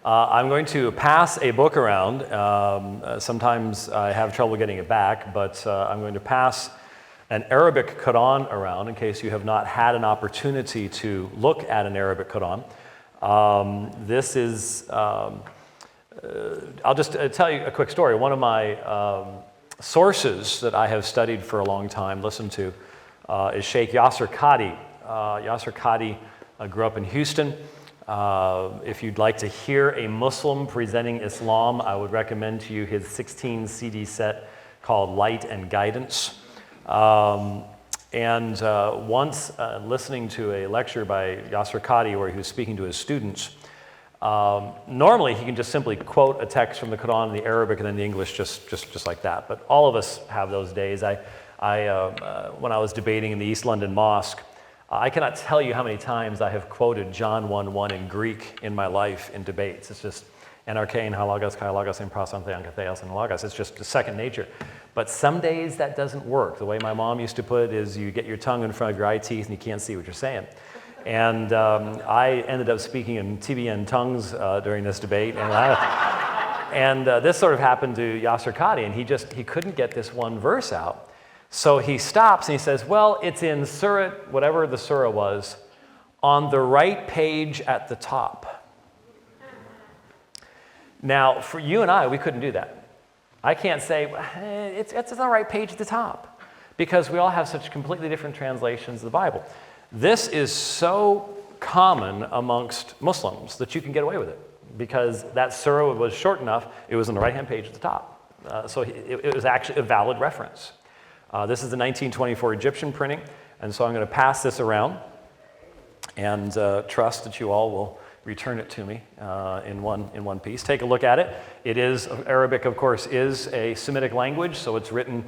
I'm going to pass a book around. Sometimes I have trouble getting it back, but I'm going to pass an Arabic Quran around in case you have not had an opportunity to look at an Arabic Quran. This is, I'll just tell you a quick story. One of my sources that I have studied for a long time, listened to, is Sheikh Yasser Qadhi. Yasser Qadhi grew up in Houston. If you'd like to hear a Muslim presenting Islam, I would recommend to you his 16 CD set called Light and Guidance. Once listening to a lecture by Yasser Qadhi where he was speaking to his students, normally he can just simply quote a text from the Quran in the Arabic and then the English just like that. But all of us have those days. When I was debating in the East London Mosque, I cannot tell you how many times I have quoted John 1:1 in Greek in my life in debates. It's just enarchein halagos kailagos in prosanthe ankatheos and halagos. It's just second nature. But some days that doesn't work. The way my mom used to put it is you get your tongue in front of your eye teeth and you can't see what you're saying. And I ended up speaking in TBN tongues during this debate. And this sort of happened to Yasser Qadhi, and he couldn't get this one verse out. So he stops and he says, well, it's in Surah, whatever the Surah was, on the right page at the top. Now, for you and I, we couldn't do that. I can't say, it's on the right page at the top, because we all have such completely different translations of the Bible. This is so common amongst Muslims that you can get away with it, because that Surah was short enough, it was on the right-hand page at the top. So it was actually a valid reference. This is the 1924 Egyptian printing, and so I'm going to pass this around and trust that you all will return it to me in one piece. Take a look at it. It is, Arabic, of course, is a Semitic language, so it's written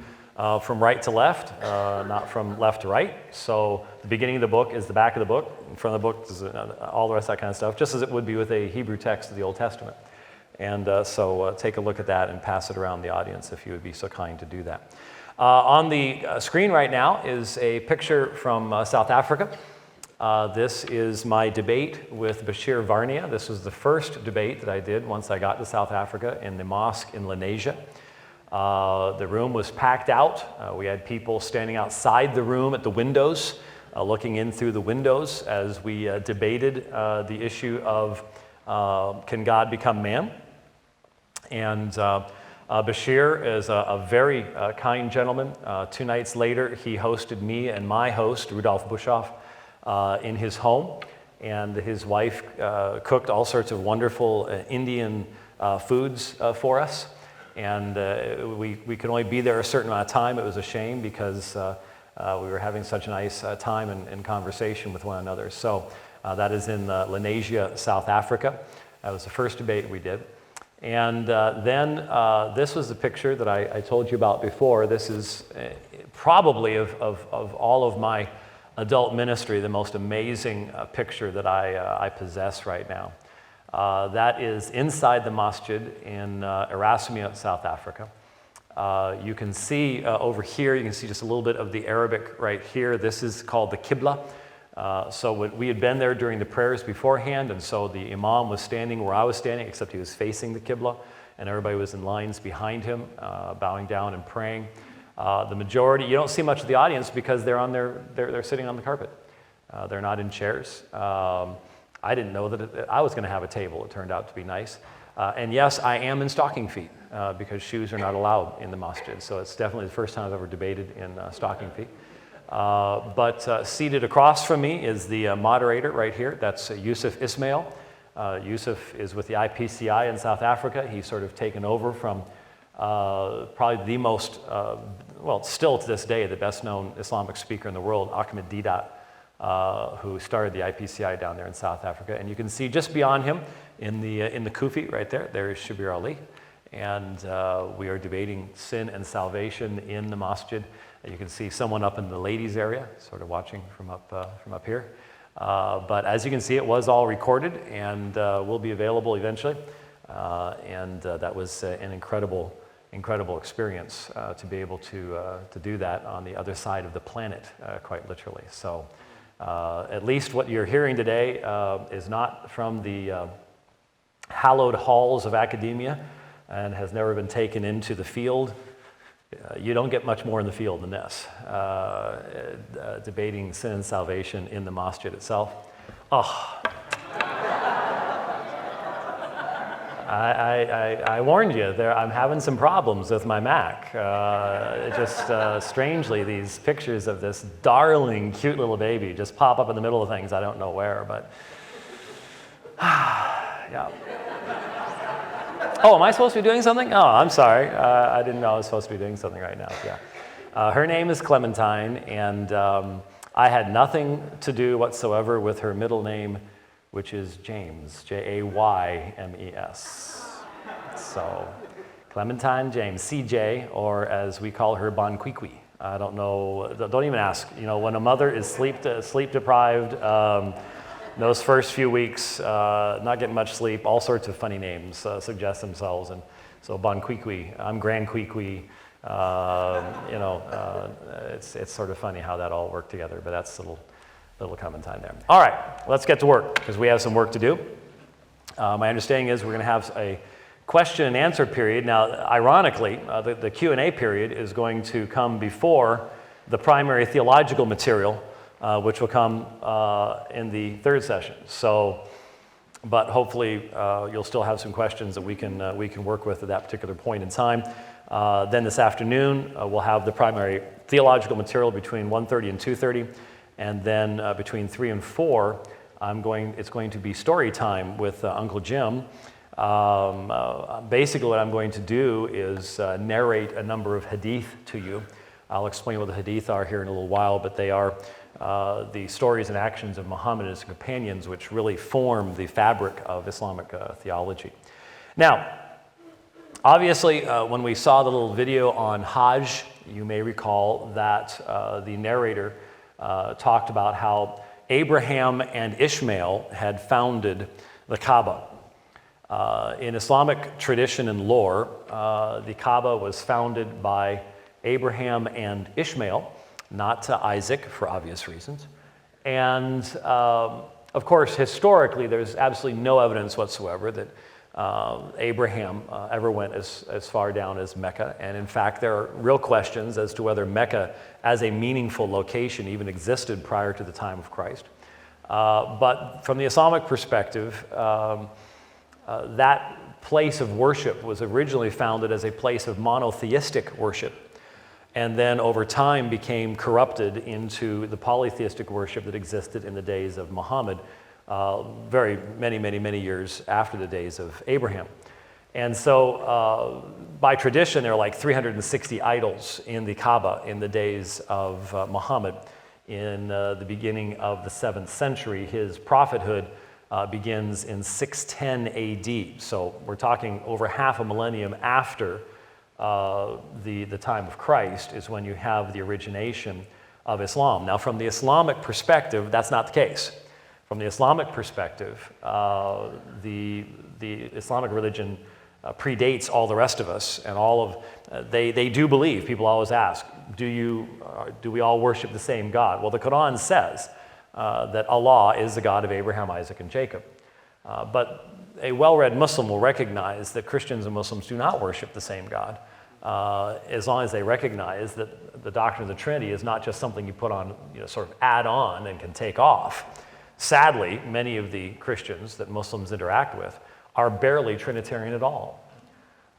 from right to left, not from left to right. So the beginning of the book is the back of the book. In front of the book is all the rest of that kind of stuff, just as it would be with a Hebrew text of the Old Testament. And so take a look at that and pass it around the audience if you would be so kind to do that. On the screen right now is a picture from South Africa. This is my debate with Bashir Varnia. This was the first debate that I did once I got to South Africa in the mosque in Lenasia. The room was packed out. We had people standing outside the room at the windows, looking in through the windows as we debated the issue of can God become man? And Bashir is a very kind gentleman. 2 nights later, he hosted me and my host, Rudolf Bushoff, in his home. And his wife cooked all sorts of wonderful Indian foods for us. And we could only be there a certain amount of time. It was a shame because we were having such a nice time and conversation with one another. So that is in Lenasia, South Africa. That was the first debate we did. And then this was the picture that I told you about before. This is probably of all of my adult ministry, the most amazing picture that I possess right now. That is inside the masjid in Erasmia, South Africa. You can see over here, you can see just a little bit of the Arabic right here. This is called the Qibla. So we had been there during the prayers beforehand, and so the imam was standing where I was standing, except he was facing the Qibla, and everybody was in lines behind him, bowing down and praying. The majority, you don't see much of the audience because they're sitting on the carpet. They're not in chairs. I didn't know that I was going to have a table. It turned out to be nice. And yes, I am in stocking feet because shoes are not allowed in the masjid. So it's definitely the first time I've ever debated in stocking feet. But seated across from me is the moderator right here. That's Yusuf Ismail. Yusuf is with the IPCI in South Africa. He's sort of taken over from probably the most, well, still to this day, the best known Islamic speaker in the world, Ahmed Deedat, who started the IPCI down there in South Africa. And you can see just beyond him in the Kufi right there is Shabir Ali. And we are debating sin and salvation in the masjid. You can see someone up in the ladies area, sort of watching from up here. But as you can see, it was all recorded and will be available eventually. And that was an incredible experience to be able to do that on the other side of the planet, quite literally. So at least what you're hearing today is not from the hallowed halls of academia and has never been taken into the field. You don't get much more in the field than this, debating sin and salvation in the masjid itself. Oh, I warned you, I'm having some problems with my Mac. Strangely, these pictures of this darling, cute little baby just pop up in the middle of things. I don't know where, but yeah. Oh, am I supposed to be doing something? Oh, I'm sorry. I didn't know I was supposed to be doing something right now. Yeah. Her name is Clementine, and I had nothing to do whatsoever with her middle name, which is James, Jaymes. So, Clementine James, CJ, or as we call her, Bon Quiqui. I don't know, don't even ask. You know, when a mother is sleep deprived, those first few weeks, not getting much sleep, all sorts of funny names suggest themselves. And so Bon Quiqui, I'm Grand Quiqui. It's sort of funny how that all worked together, but that's a little Clementine there. All right, let's get to work, because we have some work to do. My understanding is we're going to have a question and answer period. Now, ironically, the Q&A period is going to come before the primary theological material, which will come in the third session. So, but hopefully you'll still have some questions that we can work with at that particular point in time. Then this afternoon we'll have the primary theological material between 1:30 and 2:30, and then between 3 and 4, it's going to be story time with Uncle Jim. Basically, what I'm going to do is narrate a number of hadith to you. I'll explain what the hadith are here in a little while, but they are the stories and actions of Muhammad and his companions, which really form the fabric of Islamic theology. Now, obviously, when we saw the little video on Hajj, you may recall that the narrator talked about how Abraham and Ishmael had founded the Kaaba. In Islamic tradition and lore, the Kaaba was founded by Abraham and Ishmael, not Isaac, for obvious reasons. And of course, historically, there's absolutely no evidence whatsoever that Abraham ever went as far down as Mecca. And in fact, there are real questions as to whether Mecca as a meaningful location even existed prior to the time of Christ. But from the Islamic perspective, that place of worship was originally founded as a place of monotheistic worship, and then over time became corrupted into the polytheistic worship that existed in the days of Muhammad, many years after the days of Abraham. And so by tradition, there are like 360 idols in the Kaaba in the days of Muhammad. In the beginning of the 7th century, his prophethood begins in 610 AD. So we're talking over half a millennium after the time of Christ is when you have the origination of Islam. Now, from the Islamic perspective, that's not the case. From the Islamic perspective, the Islamic religion predates all the rest of us, and all of they do believe. People always ask, do we all worship the same God? Well, the Quran says that Allah is the God of Abraham, Isaac, and Jacob. But a well-read Muslim will recognize that Christians and Muslims do not worship the same God, as long as they recognize that the doctrine of the Trinity is not just something you put on, sort of add on and can take off. Sadly, many of the Christians that Muslims interact with are barely Trinitarian at all.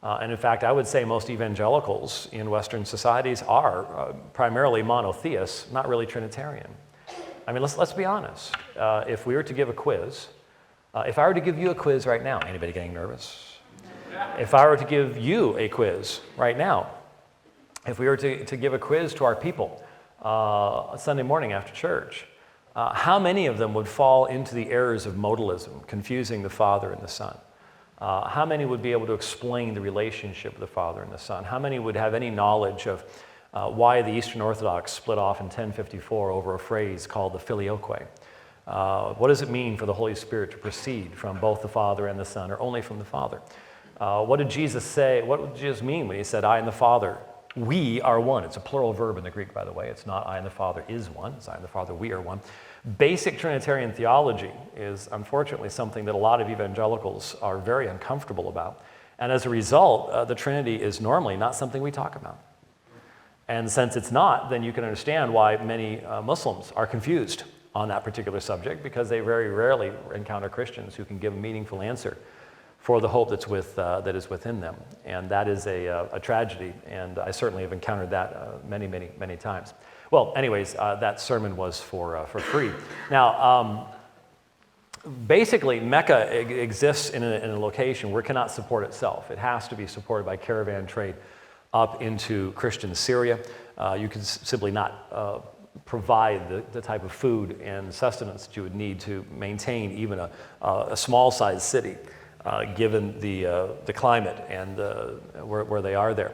And in fact, I would say most evangelicals in Western societies are primarily monotheists, not really Trinitarian. I mean, let's be honest. If we were to give a quiz, if I were to give you a quiz right now, anybody getting nervous? If I were to give you a quiz right now, if we were to give a quiz to our people Sunday morning after church, how many of them would fall into the errors of modalism, confusing the Father and the Son? How many would be able to explain the relationship of the Father and the Son? How many would have any knowledge of why the Eastern Orthodox split off in 1054 over a phrase called the filioque? What does it mean for the Holy Spirit to proceed from both the Father and the Son, or only from the Father? What did Jesus say? What did Jesus mean when he said, I and the Father, we are one? It's a plural verb in the Greek, by the way. It's not I and the Father is one. It's I and the Father, we are one. Basic Trinitarian theology is unfortunately something that a lot of evangelicals are very uncomfortable about. And as a result, the Trinity is normally not something we talk about. And since it's not, then you can understand why many Muslims are confused on that particular subject, because they very rarely encounter Christians who can give a meaningful answer for the hope that is within them. And that is a tragedy, and I certainly have encountered that many, many, many times. Well, anyways, that sermon was for free. Now, basically, Mecca exists in a location where it cannot support itself. It has to be supported by caravan trade up into Christian Syria. You can simply not provide the type of food and sustenance that you would need to maintain even a small-sized city, given the climate and where they are there.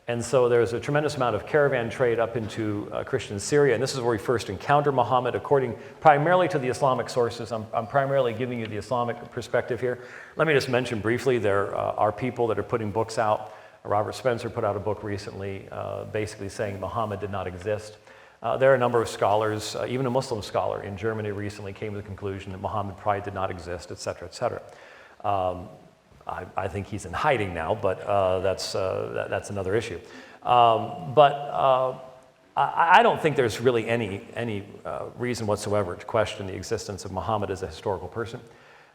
And so there's a tremendous amount of caravan trade up into Christian Syria, and this is where we first encounter Muhammad, according primarily to the Islamic sources. I'm primarily giving you the Islamic perspective here. Let me just mention briefly, there are people that are putting books out. Robert Spencer put out a book recently basically saying Muhammad did not exist. There are a number of scholars, even a Muslim scholar in Germany recently came to the conclusion that Muhammad probably did not exist, et cetera, et cetera. I think he's in hiding now, but that's another issue. I don't think there's really any reason whatsoever to question the existence of Muhammad as a historical person.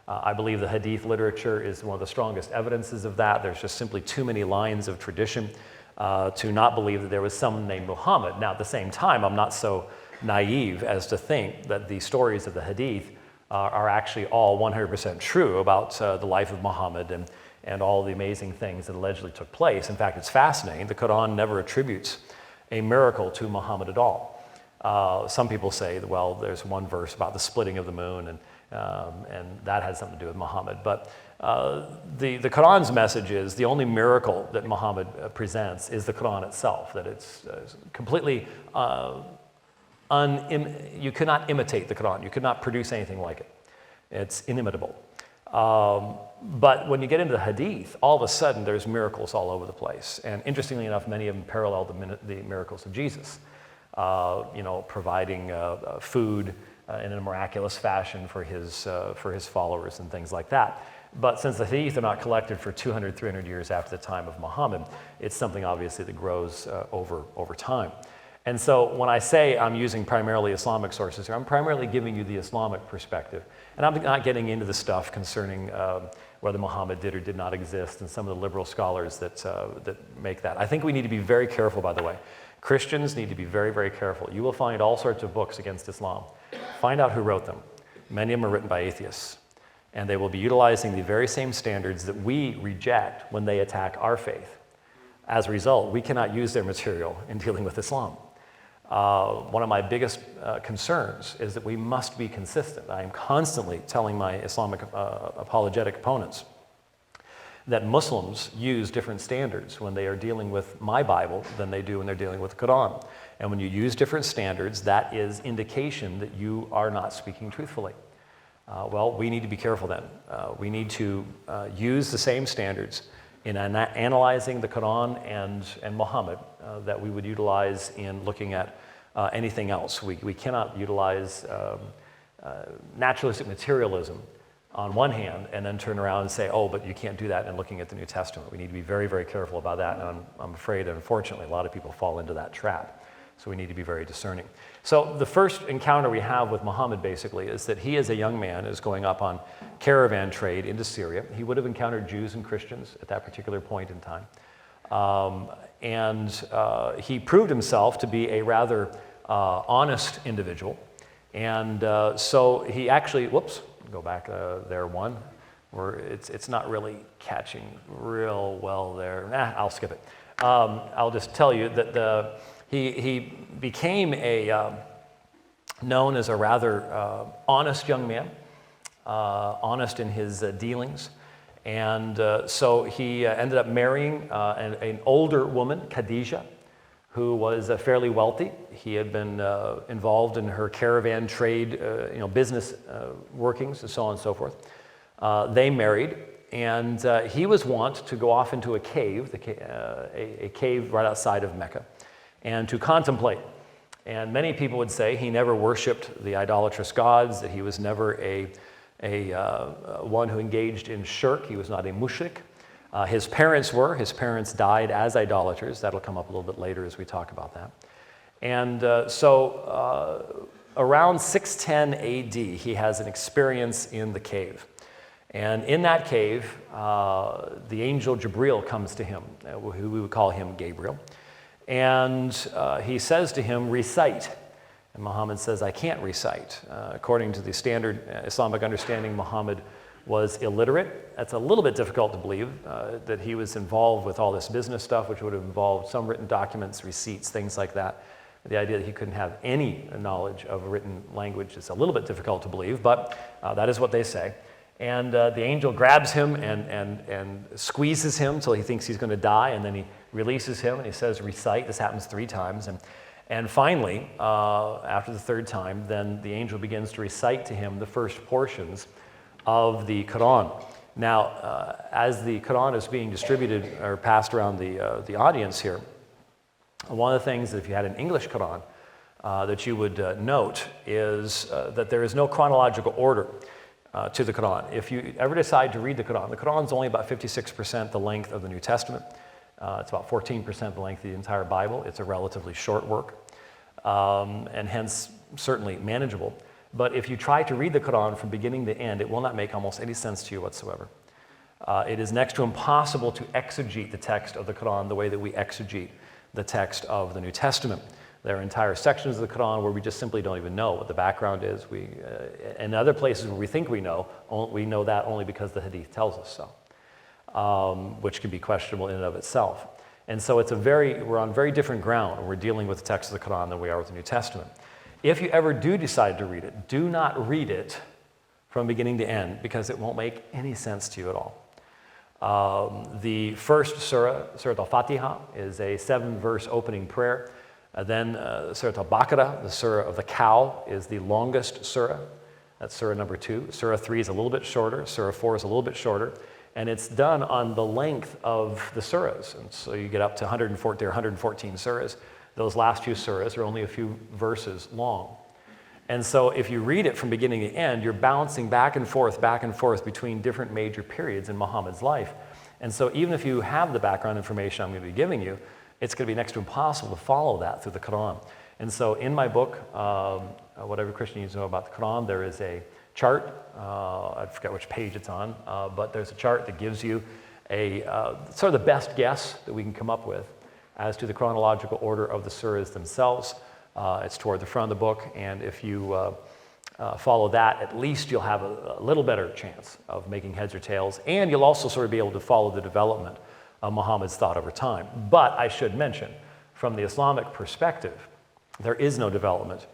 I believe the Hadith literature is one of the strongest evidences of that. There's just simply too many lines of tradition to not believe that there was someone named Muhammad. Now, at the same time, I'm not so naive as to think that the stories of the Hadith are actually all 100% true about the life of Muhammad and all the amazing things that allegedly took place. In fact, it's fascinating. The Quran never attributes a miracle to Muhammad at all. Some people say, well, there's one verse about the splitting of the moon, and that has something to do with Muhammad. But the Quran's message is the only miracle that Muhammad presents is the Quran itself, that it's completely you could not imitate the Quran. You could not produce anything like it. It's inimitable. But when you get into the Hadith, all of a sudden there's miracles all over the place. And interestingly enough, many of them parallel the miracles of Jesus. Providing food in a miraculous fashion for his followers and things like that. But since the Hadith are not collected for 200, 300 years after the time of Muhammad, it's something obviously that grows over time. And so when I say I'm using primarily Islamic sources here, I'm primarily giving you the Islamic perspective. And I'm not getting into the stuff concerning whether Muhammad did or did not exist and some of the liberal scholars that make that. I think we need to be very careful, by the way. Christians need to be very, very careful. You will find all sorts of books against Islam. Find out who wrote them. Many of them are written by atheists. And they will be utilizing the very same standards that we reject when they attack our faith. As a result, we cannot use their material in dealing with Islam. One of my biggest concerns is that we must be consistent. I am constantly telling my Islamic apologetic opponents that Muslims use different standards when they are dealing with my Bible than they do when they're dealing with the Quran. And when you use different standards, that is indication that you are not speaking truthfully. Well, we need to be careful then. We need to use the same standards in analyzing the Quran and Muhammad that we would utilize in looking at anything else. We cannot utilize naturalistic materialism on one hand and then turn around and say, oh, but you can't do that in looking at the New Testament. We need to be very, very careful about that, and I'm afraid, unfortunately, a lot of people fall into that trap. So we need to be very discerning. So the first encounter we have with Muhammad, basically, is that he, as a young man, is going up on caravan trade into Syria. He would have encountered Jews and Christians at that particular point in time. He proved himself to be a rather honest individual. And so he actually, go back there one, where it's not really catching real well there. I'll skip it. I'll just tell you that he became known as a rather honest young man, honest in his dealings. And so he ended up marrying an older woman, Khadijah, who was fairly wealthy. He had been involved in her caravan trade, business workings and so on and so forth. They married, and he was wont to go off into a cave, a cave right outside of Mecca, and to contemplate. And many people would say he never worshipped the idolatrous gods, that he was never one who engaged in shirk. He was not a mushrik. His parents were. His parents died as idolaters. That'll come up a little bit later as we talk about that. And so around 610 AD, he has an experience in the cave. And in that cave, the angel Jibril comes to him, who we would call him Gabriel. And he says to him, recite. And Muhammad says, I can't recite. According to the standard Islamic understanding, Muhammad was illiterate. That's a little bit difficult to believe, that he was involved with all this business stuff, which would have involved some written documents, receipts, things like that. The idea that he couldn't have any knowledge of a written language is a little bit difficult to believe, but that is what they say. And the angel grabs him and squeezes him till he thinks he's going to die, and then he releases him and he says, recite. This happens 3 times. And finally, after the 3rd time, then the angel begins to recite to him the first portions of the Quran. Now, as the Quran is being distributed or passed around the audience here, one of the things that if you had an English Quran that you would note is that there is no chronological order to the Quran. If you ever decide to read the Quran is only about 56% the length of the New Testament. It's about 14% the length of the entire Bible. It's a relatively short work, and hence certainly manageable. But if you try to read the Quran from beginning to end, it will not make almost any sense to you whatsoever. It is next to impossible to exegete the text of the Quran the way that we exegete the text of the New Testament. There are entire sections of the Quran where we just simply don't even know what the background is. In other places where we think we know that only because the Hadith tells us so, which can be questionable in and of itself. And so we're on very different ground when we're dealing with the text of the Quran than we are with the New Testament. If you ever do decide to read it, do not read it from beginning to end, because it won't make any sense to you at all. The first surah, Surah Al-Fatiha, is a 7-verse opening prayer. Then Surah Al-Baqarah, the surah of the cow, is the longest surah. That's surah number 2. Surah 3 is a little bit shorter. Surah 4 is a little bit shorter. And it's done on the length of the surahs. And so you get up to 114 surahs. Those last few surahs are only a few verses long. And so if you read it from beginning to end, you're bouncing back and forth between different major periods in Muhammad's life. And so even if you have the background information I'm going to be giving you, it's going to be next to impossible to follow that through the Quran. And so in my book, What Every Christian Needs to Know About the Quran, there is a chart. I forget which page it's on, but there's a chart that gives you a sort of the best guess that we can come up with as to the chronological order of the surahs themselves. It's toward the front of the book, and if you follow that, at least you'll have a little better chance of making heads or tails, and you'll also sort of be able to follow the development of Muhammad's thought over time. But I should mention, from the Islamic perspective, there is no development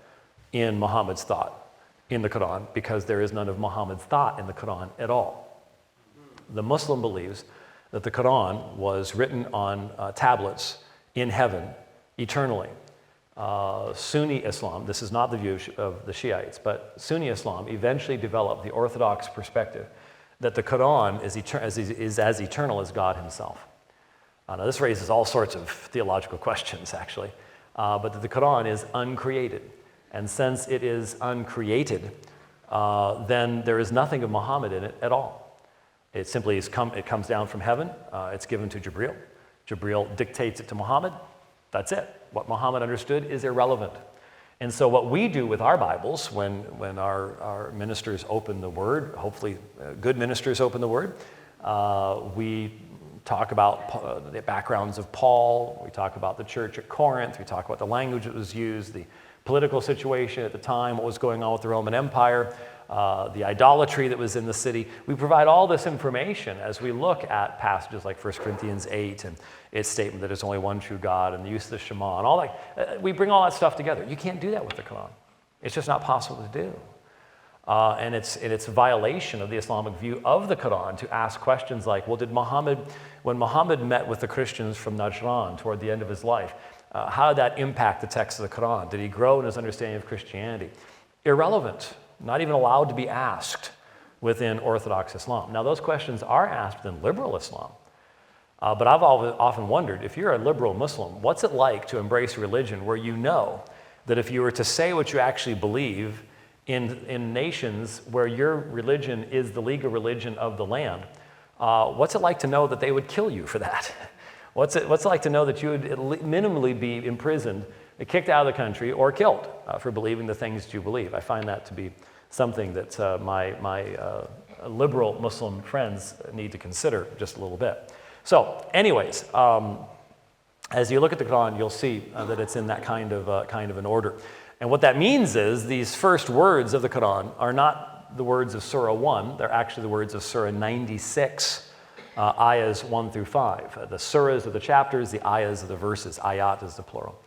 in Muhammad's thought in the Quran, because there is none of Muhammad's thought in the Quran at all. The Muslim believes that the Quran was written on tablets in heaven eternally. Sunni Islam, this is not the view of the Shiites, but Sunni Islam eventually developed the orthodox perspective that the Quran is as eternal as God himself. Now this raises all sorts of theological questions, actually, but that the Quran is uncreated. And since it is uncreated, then there is nothing of Muhammad in it at all. It simply it comes down from heaven. It's given to Jibril. Jibril dictates it to Muhammad. That's it. What Muhammad understood is irrelevant. And so what we do with our Bibles, when our ministers open the Word, hopefully good ministers open the Word, we talk about the backgrounds of Paul, we talk about the church at Corinth, we talk about the language that was used, the political situation at the time, what was going on with the Roman Empire, the idolatry that was in the city. We provide all this information as we look at passages like 1 Corinthians 8 and its statement that there's only one true God and the use of the Shema and all that. We bring all that stuff together. You can't do that with the Quran. It's just not possible to do. And it's a violation of the Islamic view of the Quran to ask questions like, well, when Muhammad met with the Christians from Najran toward the end of his life, how did that impact the text of the Quran? Did he grow in his understanding of Christianity? Irrelevant. Not even allowed to be asked within Orthodox Islam. Now, those questions are asked within liberal Islam. But I've often wondered, if you're a liberal Muslim, what's it like to embrace a religion where you know that if you were to say what you actually believe in nations where your religion is the legal religion of the land, what's it like to know that they would kill you for that? What's it like to know that you would minimally be imprisoned, kicked out of the country, or killed for believing the things that you believe? I find that to be something that my liberal Muslim friends need to consider just a little bit. So anyways, as you look at the Quran, you'll see that it's in that kind of an order. And what that means is these first words of the Quran are not the words of Surah 1, they're actually the words of Surah 96, ayahs 1 through 5. The surahs are the chapters, the ayahs are the verses. Ayat is the plural.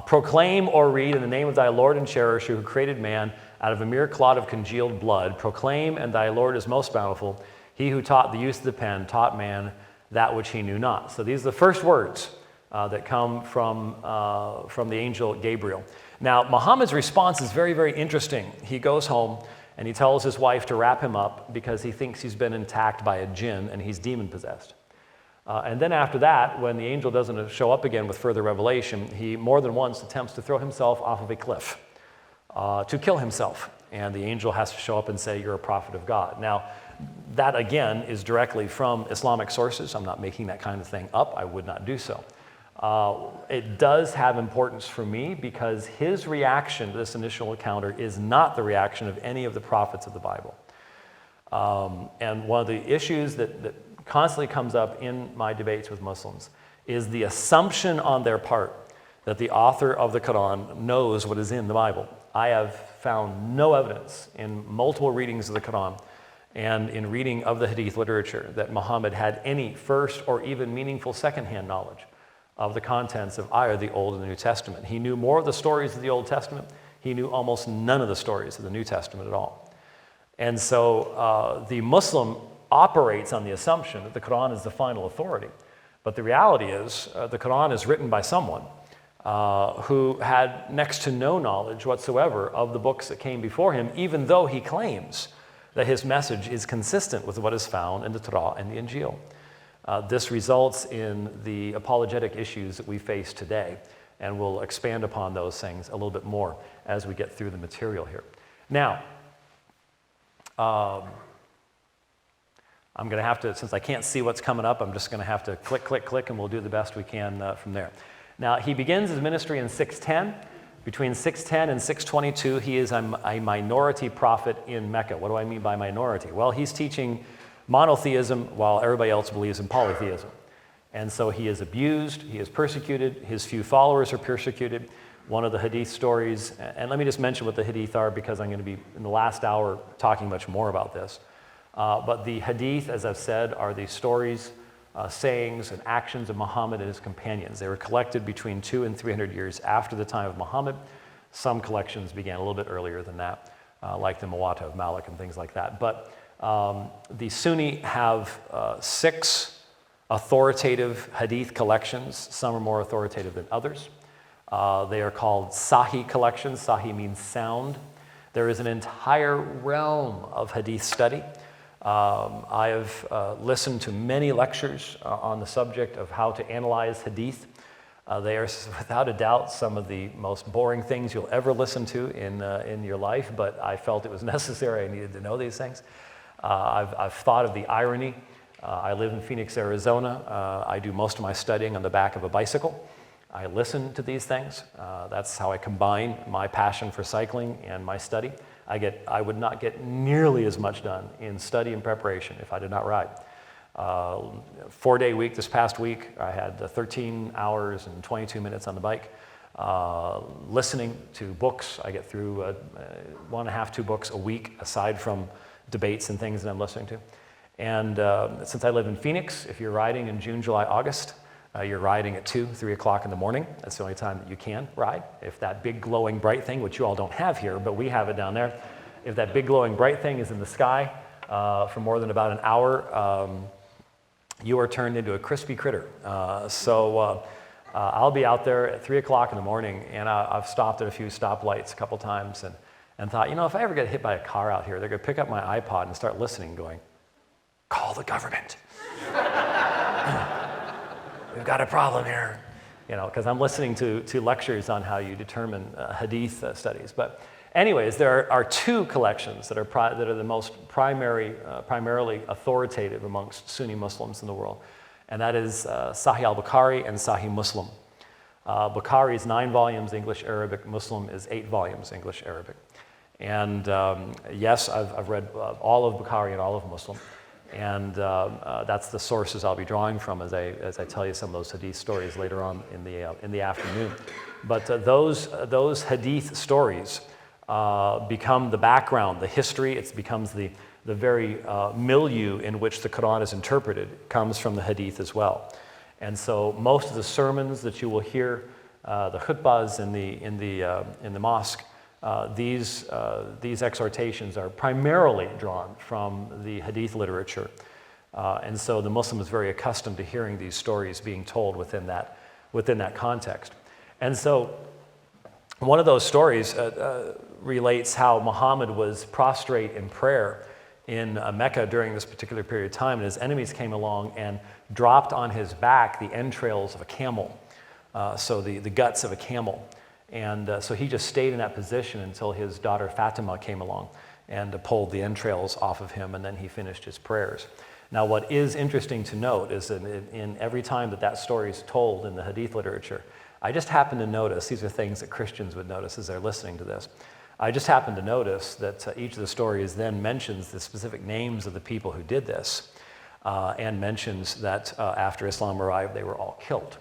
Proclaim or read in the name of thy Lord and cherisher who created man out of a mere clot of congealed blood. Proclaim, and thy Lord is most bountiful. He who taught the use of the pen taught man that which he knew not. So these are the first words that come from the angel Gabriel. Now, Muhammad's response is very, very interesting. He goes home and he tells his wife to wrap him up because he thinks he's been attacked by a jinn and he's demon-possessed. And then after that, when the angel doesn't show up again with further revelation, he more than once attempts to throw himself off of a cliff to kill himself. And the angel has to show up and say, you're a prophet of God. Now, that again is directly from Islamic sources. I'm not making that kind of thing up. I would not do so. It does have importance for me because his reaction to this initial encounter is not the reaction of any of the prophets of the Bible. And one of the issues that constantly comes up in my debates with Muslims is the assumption on their part that the author of the Quran knows what is in the Bible. I have found no evidence in multiple readings of the Quran and in reading of the Hadith literature that Muhammad had any first or even meaningful secondhand knowledge of the contents of either the Old and the New Testament. He knew more of the stories of the Old Testament. He knew almost none of the stories of the New Testament at all. And so the Muslim operates on the assumption that the Quran is the final authority. But the reality is the Quran is written by someone who had next to no knowledge whatsoever of the books that came before him, even though he claims that his message is consistent with what is found in the Torah and the Injil. This results in the apologetic issues that we face today, and we'll expand upon those things a little bit more as we get through the material here. Now, I'm going to have to, since I can't see what's coming up, I'm just going to have to click, click, click, and we'll do the best we can from there. Now, he begins his ministry in 610. Between 610 and 622, he is a minority prophet in Mecca. What do I mean by minority? Well, he's teaching monotheism while everybody else believes in polytheism. And so he is abused, he is persecuted, his few followers are persecuted. One of the Hadith stories, and let me just mention what the Hadith are because I'm going to be, in the last hour, talking much more about this. But the Hadith, as I've said, are the stories, sayings, and actions of Muhammad and his companions. They were collected between 200 and 300 years after the time of Muhammad. Some collections began a little bit earlier than that, like the Muwatta of Malik and things like that. But the Sunni have 6 authoritative Hadith collections. Some are more authoritative than others. They are called Sahih collections. Sahih means sound. There is an entire realm of Hadith study. I have listened to many lectures on the subject of how to analyze Hadith. They are, without a doubt, some of the most boring things you'll ever listen to in your life, but I felt it was necessary. I needed to know these things. I've thought of the irony. I live in Phoenix, Arizona. I do most of my studying on the back of a bicycle. I listen to these things. That's how I combine my passion for cycling and my study. I would not get nearly as much done in study and preparation if I did not ride. 4-day week this past week, I had 13 hours and 22 minutes on the bike. Listening to books, I get through 1.5, 2 books a week, aside from debates and things that I'm listening to. And since I live in Phoenix, if you're riding in June, July, August, you're riding at 2, 3 o'clock in the morning. That's the only time that you can ride. If that big glowing bright thing, which you all don't have here, but we have it down there, if that big glowing bright thing is in the sky for more than about an hour, you are turned into a crispy critter. I'll be out there at 3 o'clock in the morning, and I've stopped at a few stoplights a couple times and thought, if I ever get hit by a car out here, they're going to pick up my iPod and start listening, going, call the government. We've got a problem here. because I'm listening to lectures on how you determine hadith studies. But anyways, there are two collections that are the most primarily authoritative amongst Sunni Muslims in the world, and that is Sahih al-Bukhari and Sahih Muslim. Bukhari is 9 volumes English Arabic. Muslim is 8 volumes English Arabic. And yes, I've read all of Bukhari and all of Muslim, and that's the sources I'll be drawing from as I tell you some of those hadith stories later on in the afternoon. But those hadith stories become the background, the history. It becomes the very milieu in which the Quran is interpreted comes from the hadith as well. And so most of the sermons that you will hear, the khutbahs in the mosque, these exhortations are primarily drawn from the hadith literature. And so the Muslim is very accustomed to hearing these stories being told within that context. And so one of those stories relates how Muhammad was prostrate in prayer in Mecca during this particular period of time, and his enemies came along and dropped on his back the entrails of a camel, so the guts of a camel. And so he just stayed in that position until his daughter Fatima came along and pulled the entrails off of him, and then he finished his prayers. Now, what is interesting to note is that in every time that story is told in the hadith literature, I just happen to notice, these are things that Christians would notice as they're listening to this, I just happen to notice that each of the stories then mentions the specific names of the people who did this, and mentions that after Islam arrived, they were all killed.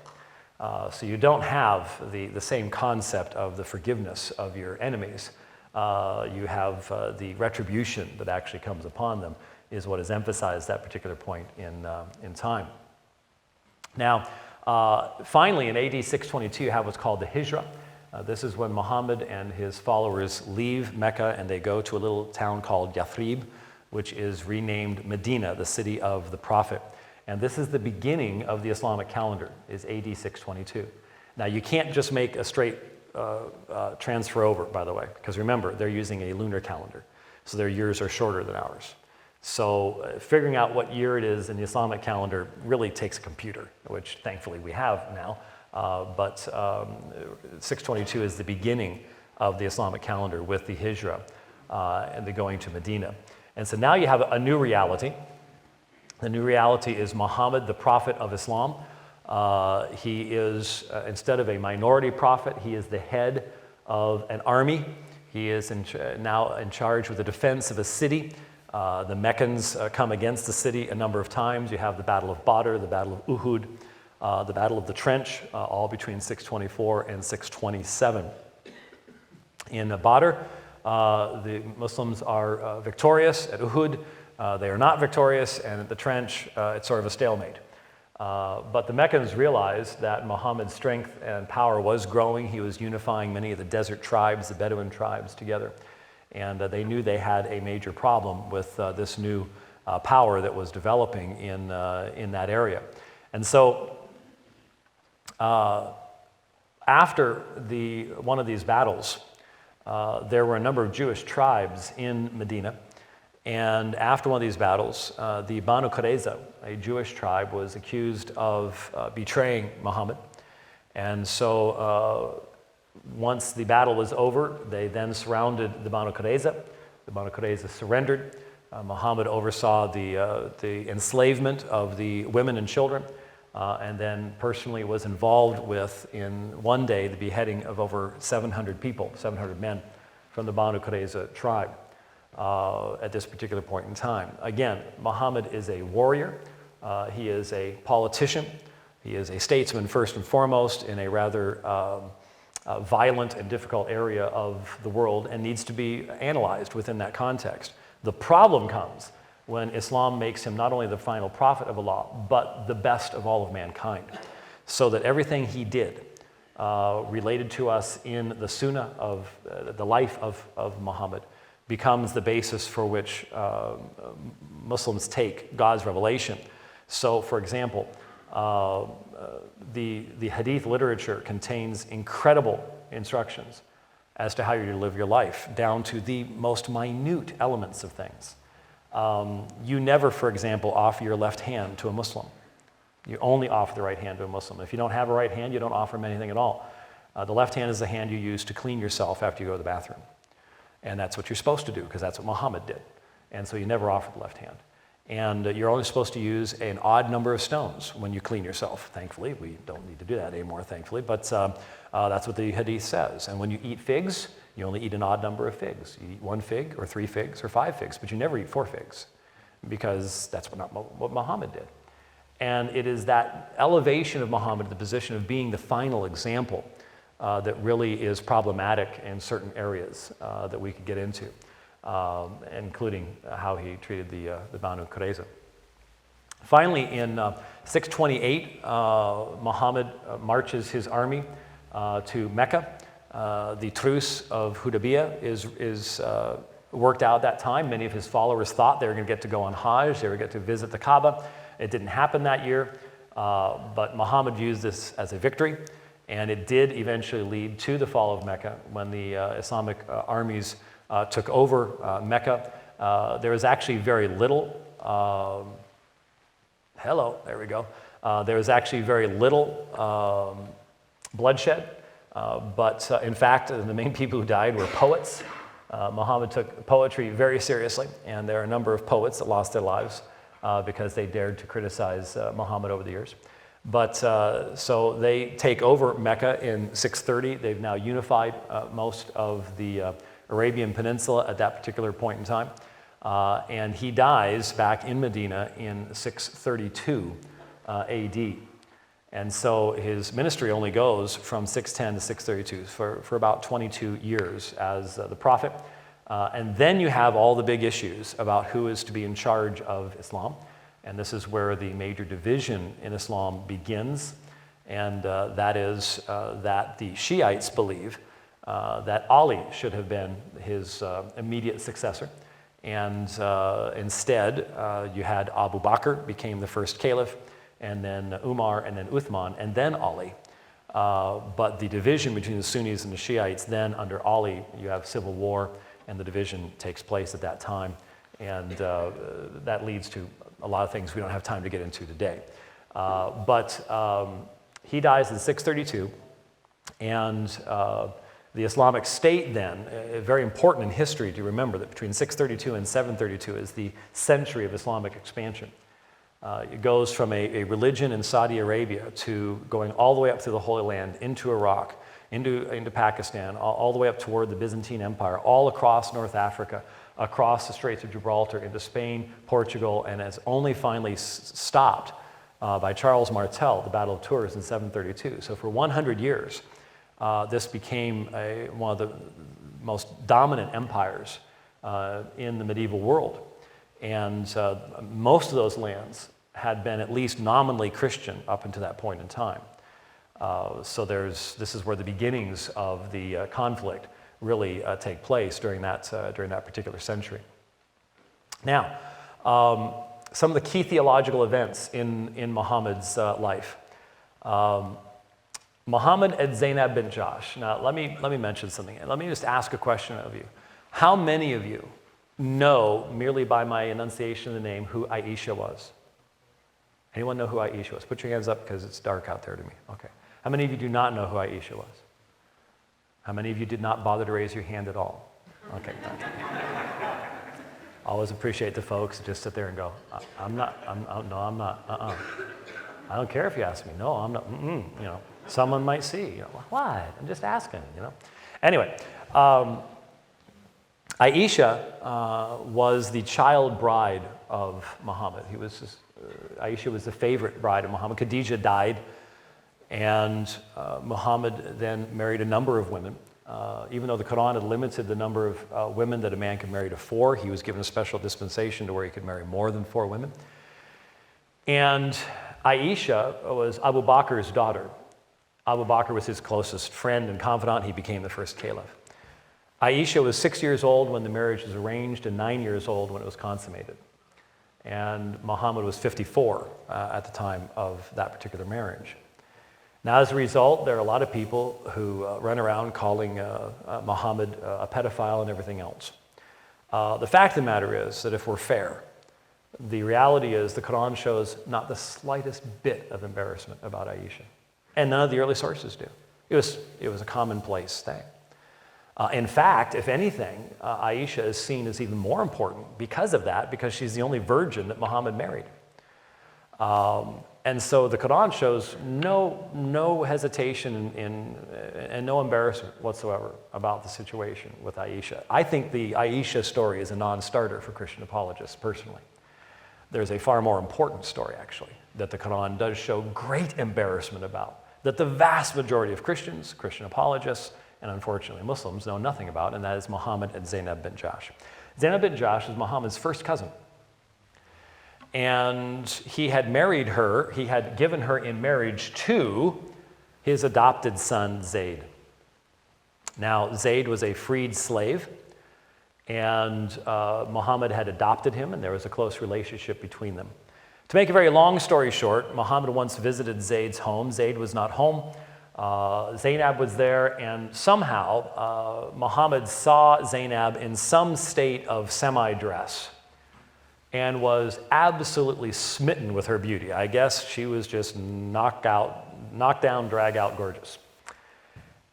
So you don't have the same concept of the forgiveness of your enemies. You have the retribution that actually comes upon them is what is emphasized at that particular point in time. Now, finally, in AD 622, you have what's called the Hijrah. This is when Muhammad and his followers leave Mecca and they go to a little town called Yathrib, which is renamed Medina, the city of the Prophet. And this is the beginning of the Islamic calendar, is AD 622. Now, you can't just make a straight transfer over, by the way, because remember, they're using a lunar calendar, so their years are shorter than ours. So figuring out what year it is in the Islamic calendar really takes a computer, which thankfully we have now. But 622 is the beginning of the Islamic calendar with the Hijrah and the going to Medina. And so now you have a new reality. The new reality is Muhammad, the prophet of Islam. He is, instead of a minority prophet, he is the head of an army. He is now in charge with the defense of a city. The Meccans come against the city a number of times. You have the Battle of Badr, the Battle of Uhud, the Battle of the Trench, all between 624 and 627. In Badr, the Muslims are victorious. At Uhud, they are not victorious, and at the Trench, it's sort of a stalemate. But the Meccans realized that Muhammad's strength and power was growing. He was unifying many of the desert tribes, the Bedouin tribes, together. And they knew they had a major problem with this new power that was developing in that area. And so after one of these battles, there were a number of Jewish tribes in Medina. And after one of these battles, the Banu Qurayza, a Jewish tribe, was accused of betraying Muhammad. And so once the battle was over, they then surrounded the Banu Qurayza. The Banu Qurayza surrendered. Muhammad oversaw the enslavement of the women and children, and then personally was involved with, in one day, the beheading of over 700 people, 700 men from the Banu Qurayza tribe at this particular point in time. Again, Muhammad is a warrior. He is a politician. He is a statesman first and foremost in a rather violent and difficult area of the world, and needs to be analyzed within that context. The problem comes when Islam makes him not only the final prophet of Allah, but the best of all of mankind. So that everything he did related to us in the Sunnah of the life of Muhammad becomes the basis for which Muslims take God's revelation. So, for example, the Hadith literature contains incredible instructions as to how you're to live your life, down to the most minute elements of things. You never, for example, offer your left hand to a Muslim. You only offer the right hand to a Muslim. If you don't have a right hand, you don't offer him anything at all. The left hand is the hand you use to clean yourself after you go to the bathroom. And that's what you're supposed to do, because that's what Muhammad did. And so you never offer the left hand. And you're only supposed to use an odd number of stones when you clean yourself. Thankfully, we don't need to do that anymore, thankfully, but that's what the hadith says. And when you eat figs, you only eat an odd number of figs. You eat 1 fig, or 3 figs, or 5 figs, but you never eat 4 figs, because that's what Muhammad did. And it is that elevation of Muhammad to the position of being the final example that really is problematic in certain areas that we could get into. Including how he treated the Banu Qurayza. Finally, in 628, Muhammad marches his army to Mecca. The truce of Hudaybiyah is worked out at that time. Many of his followers thought they were going to get to go on Hajj, they were going to get to visit the Kaaba. It didn't happen that year, but Muhammad used this as a victory, and it did eventually lead to the fall of Mecca when the Islamic armies took over Mecca. There was actually very little, there was actually very little bloodshed, but in fact, the main people who died were poets. Muhammad took poetry very seriously, and there are a number of poets that lost their lives because they dared to criticize Muhammad over the years. But so they take over Mecca in 630. They've now unified most of the Arabian Peninsula at that particular point in time. And he dies back in Medina in 632 AD. And so his ministry only goes from 610 to 632 for about 22 years as the prophet. And then you have all the big issues about who is to be in charge of Islam. And this is where the major division in Islam begins. And that is that the Shiites believe that Ali should have been his immediate successor. And instead, you had Abu Bakr became the first caliph, and then Umar, and then Uthman, and then Ali. But the division between the Sunnis and the Shiites, then under Ali, you have civil war, and the division takes place at that time. And that leads to a lot of things we don't have time to get into today. But he dies in 632, and the Islamic State then, very important in history to remember that between 632 and 732 is the century of Islamic expansion. It goes from a religion in Saudi Arabia to going all the way up through the Holy Land, into Iraq, into Pakistan, all the way up toward the Byzantine Empire, all across North Africa, across the Straits of Gibraltar, into Spain, Portugal, and has only finally stopped by Charles Martel, the Battle of Tours in 732. So for 100 years, this became one of the most dominant empires in the medieval world. And most of those lands had been at least nominally Christian up until that point in time. So this is where the beginnings of the conflict really take place during that particular century. Now, some of the key theological events in Muhammad's life. Muhammad and Zainab bint Jahsh. Now, let me mention something. Let me just ask a question of you. How many of you know, merely by my enunciation of the name, who Aisha was? Anyone know who Aisha was? Put your hands up because it's dark out there to me. Okay. How many of you do not know who Aisha was? How many of you did not bother to raise your hand at all? Okay. Always appreciate the folks who just sit there and go, I'm not. I don't care if you ask me. No, I'm not. Someone might see. Why? I'm just asking. Anyway, Aisha was the child bride of Muhammad. Aisha was the favorite bride of Muhammad. Khadijah died, and Muhammad then married a number of women. Even though the Quran had limited the number of women that a man could marry to 4, he was given a special dispensation to where he could marry more than 4 women. And Aisha was Abu Bakr's daughter. Abu Bakr was his closest friend and confidant. He became the first caliph. Aisha was 6 years old when the marriage was arranged and 9 years old when it was consummated. And Muhammad was 54 at the time of that particular marriage. Now, as a result, there are a lot of people who run around calling Muhammad a pedophile and everything else. The fact of the matter is that if we're fair, The reality is the Quran shows not the slightest bit of embarrassment about Aisha. And none of the early sources do. It was a commonplace thing. In fact, if anything, Aisha is seen as even more important because of that, because she's the only virgin that Muhammad married. And so the Quran shows no hesitation and no embarrassment whatsoever about the situation with Aisha. I think the Aisha story is a non-starter for Christian apologists, personally. There's a far more important story, actually, that the Quran does show great embarrassment about, that the vast majority of Christians, Christian apologists, and unfortunately Muslims know nothing about, and that is Muhammad and Zainab bint Jahsh. Zainab bint Jahsh is Muhammad's first cousin. And he had married her, he had given her in marriage to his adopted son, Zayd. Now, Zayd was a freed slave, and Muhammad had adopted him, and there was a close relationship between them. To make a very long story short, Muhammad once visited Zayd's home. Zayd was not home. Zainab was there, and somehow Muhammad saw Zainab in some state of semi-dress and was absolutely smitten with her beauty. I guess she was just knocked down, drag out gorgeous.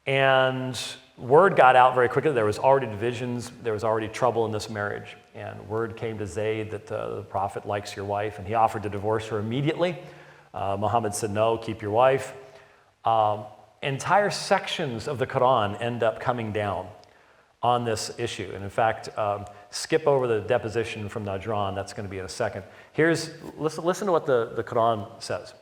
And word got out very quickly. There was already divisions. There was already trouble in this marriage. And word came to Zayd that the prophet likes your wife, and he offered to divorce her immediately. Muhammad said, no, keep your wife. Entire sections of the Quran end up coming down on this issue. And in fact, skip over the deposition from Najran. That's going to be in a second. Listen to what the Quran says.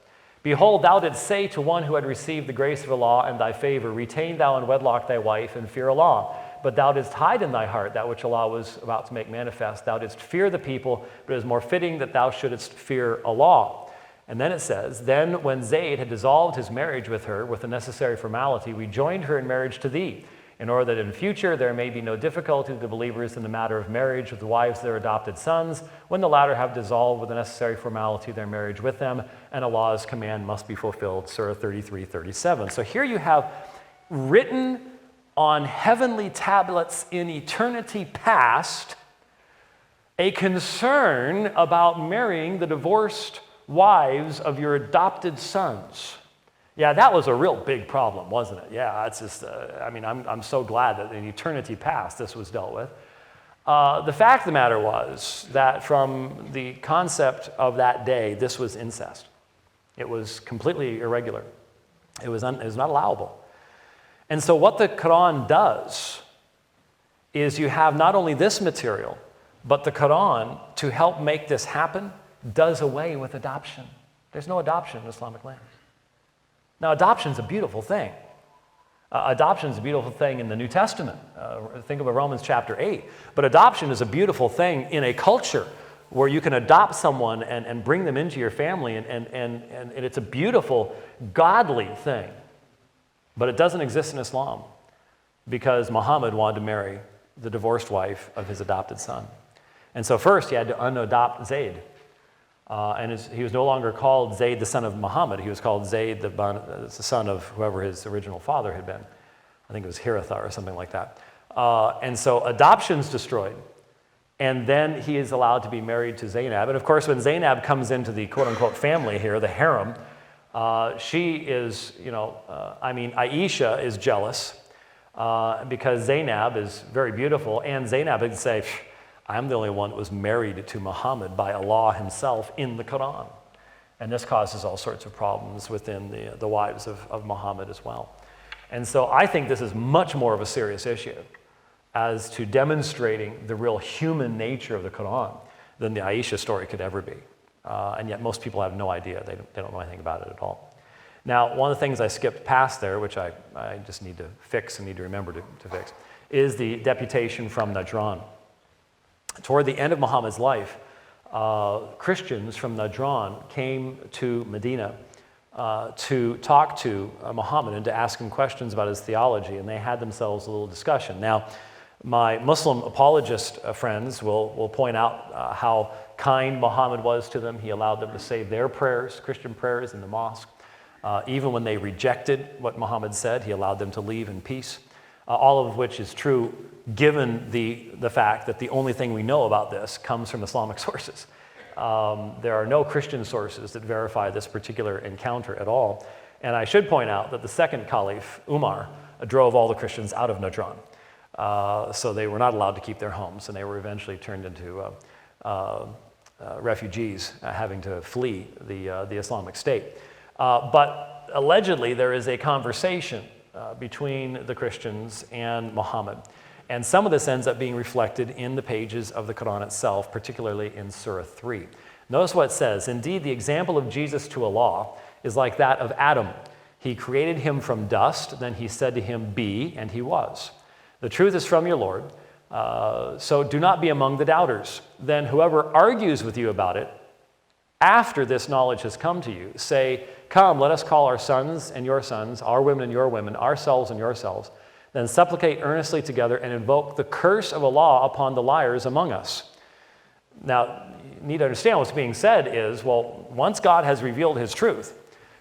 Behold, thou didst say to one who had received the grace of Allah and thy favor, retain thou in wedlock thy wife and fear Allah. But thou didst hide in thy heart that which Allah was about to make manifest. Thou didst fear the people, but it is more fitting that thou shouldest fear Allah. And then it says, then when Zayd had dissolved his marriage with her with the necessary formality, we joined her in marriage to thee, in order that in future there may be no difficulty to the believers in the matter of marriage with the wives of their adopted sons, when the latter have dissolved with the necessary formality their marriage with them, and Allah's command must be fulfilled, Surah 33:37. So here you have written on heavenly tablets in eternity past a concern about marrying the divorced wives of your adopted sons. Yeah, that was a real big problem, wasn't it? Yeah, it's just, I'm so glad that in eternity past this was dealt with. The fact of the matter was that from the concept of that day, this was incest. It was completely irregular. It was not allowable. And so what the Quran does is you have not only this material, but the Quran, to help make this happen, does away with adoption. There's no adoption in Islamic lands. Now, adoption is a beautiful thing. Adoption is a beautiful thing in the New Testament. Think of Romans chapter 8. But adoption is a beautiful thing in a culture where you can adopt someone and bring them into your family, and it's a beautiful, godly thing. But it doesn't exist in Islam because Muhammad wanted to marry the divorced wife of his adopted son. And so first he had to unadopt Zayd. He was no longer called Zayd, the son of Muhammad. He was called Zayd, the son of whoever his original father had been. I think it was Hiratha or something like that. And so adoption's destroyed. And then he is allowed to be married to Zainab. And of course, when Zainab comes into the quote-unquote family here, the harem, she is, Aisha is jealous because Zainab is very beautiful. And Zainab would say, I'm the only one that was married to Muhammad by Allah himself in the Quran. And this causes all sorts of problems within the wives of Muhammad as well. And so I think this is much more of a serious issue as to demonstrating the real human nature of the Quran than the Aisha story could ever be. And yet most people have no idea. They don't know anything about it at all. Now, one of the things I skipped past there, which I just need to fix and need to remember to fix, is the deputation from Najran. Toward the end of Muhammad's life, Christians from Najran came to Medina to talk to Muhammad and to ask him questions about his theology, and they had themselves a little discussion. Now, my Muslim apologist friends will point out how kind Muhammad was to them. He allowed them to say their prayers, Christian prayers, in the mosque. Even when they rejected what Muhammad said, he allowed them to leave in peace. All of which is true given the fact that the only thing we know about this comes from Islamic sources. There are no Christian sources that verify this particular encounter at all. And I should point out that the second caliph, Umar, drove all the Christians out of Najran. So they were not allowed to keep their homes, and they were eventually turned into refugees, having to flee the Islamic State. But allegedly, there is a conversation between the Christians and Muhammad. And some of this ends up being reflected in the pages of the Quran itself, particularly in Surah 3. Notice what it says. Indeed, the example of Jesus to Allah is like that of Adam. He created him from dust, then he said to him, be, and he was. The truth is from your Lord, so do not be among the doubters. Then whoever argues with you about it, after this knowledge has come to you, say, come, let us call our sons and your sons, our women and your women, ourselves and yourselves. Then supplicate earnestly together and invoke the curse of Allah upon the liars among us. Now, you need to understand what's being said is, well, once God has revealed his truth,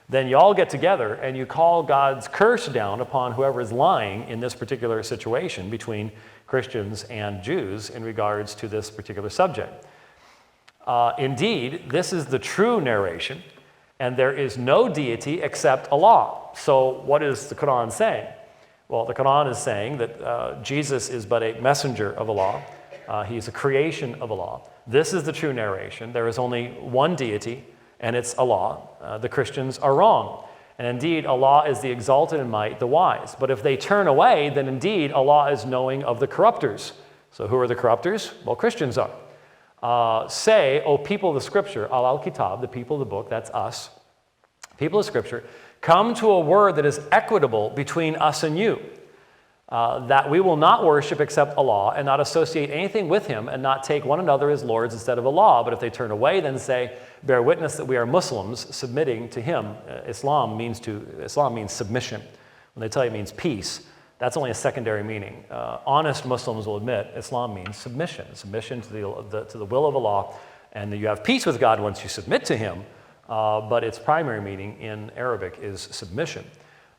then you all get together and you call God's curse down upon whoever is lying in this particular situation between Christians and Jews in regards to this particular subject. Indeed, this is the true narration, and there is no deity except Allah. So what is the Quran saying? Well, the Quran is saying that Jesus is but a messenger of Allah. He's a creation of Allah. This is the true narration. There is only one deity, and it's Allah. The Christians are wrong. And indeed, Allah is the exalted in might, the wise. But if they turn away, then indeed Allah is knowing of the corrupters. So who are the corrupters? Well, Christians are. Say, O people of the Scripture, al-Kitab, the people of the book, that's us, people of Scripture, come to a word that is equitable between us and you, that we will not worship except Allah and not associate anything with him and not take one another as lords instead of Allah. But if they turn away, then say, bear witness that we are Muslims submitting to him. Islam means submission. When they tell you it means peace, that's only a secondary meaning. Honest Muslims will admit Islam means submission to the will of Allah, and that you have peace with God once you submit to him. But its primary meaning in Arabic is submission.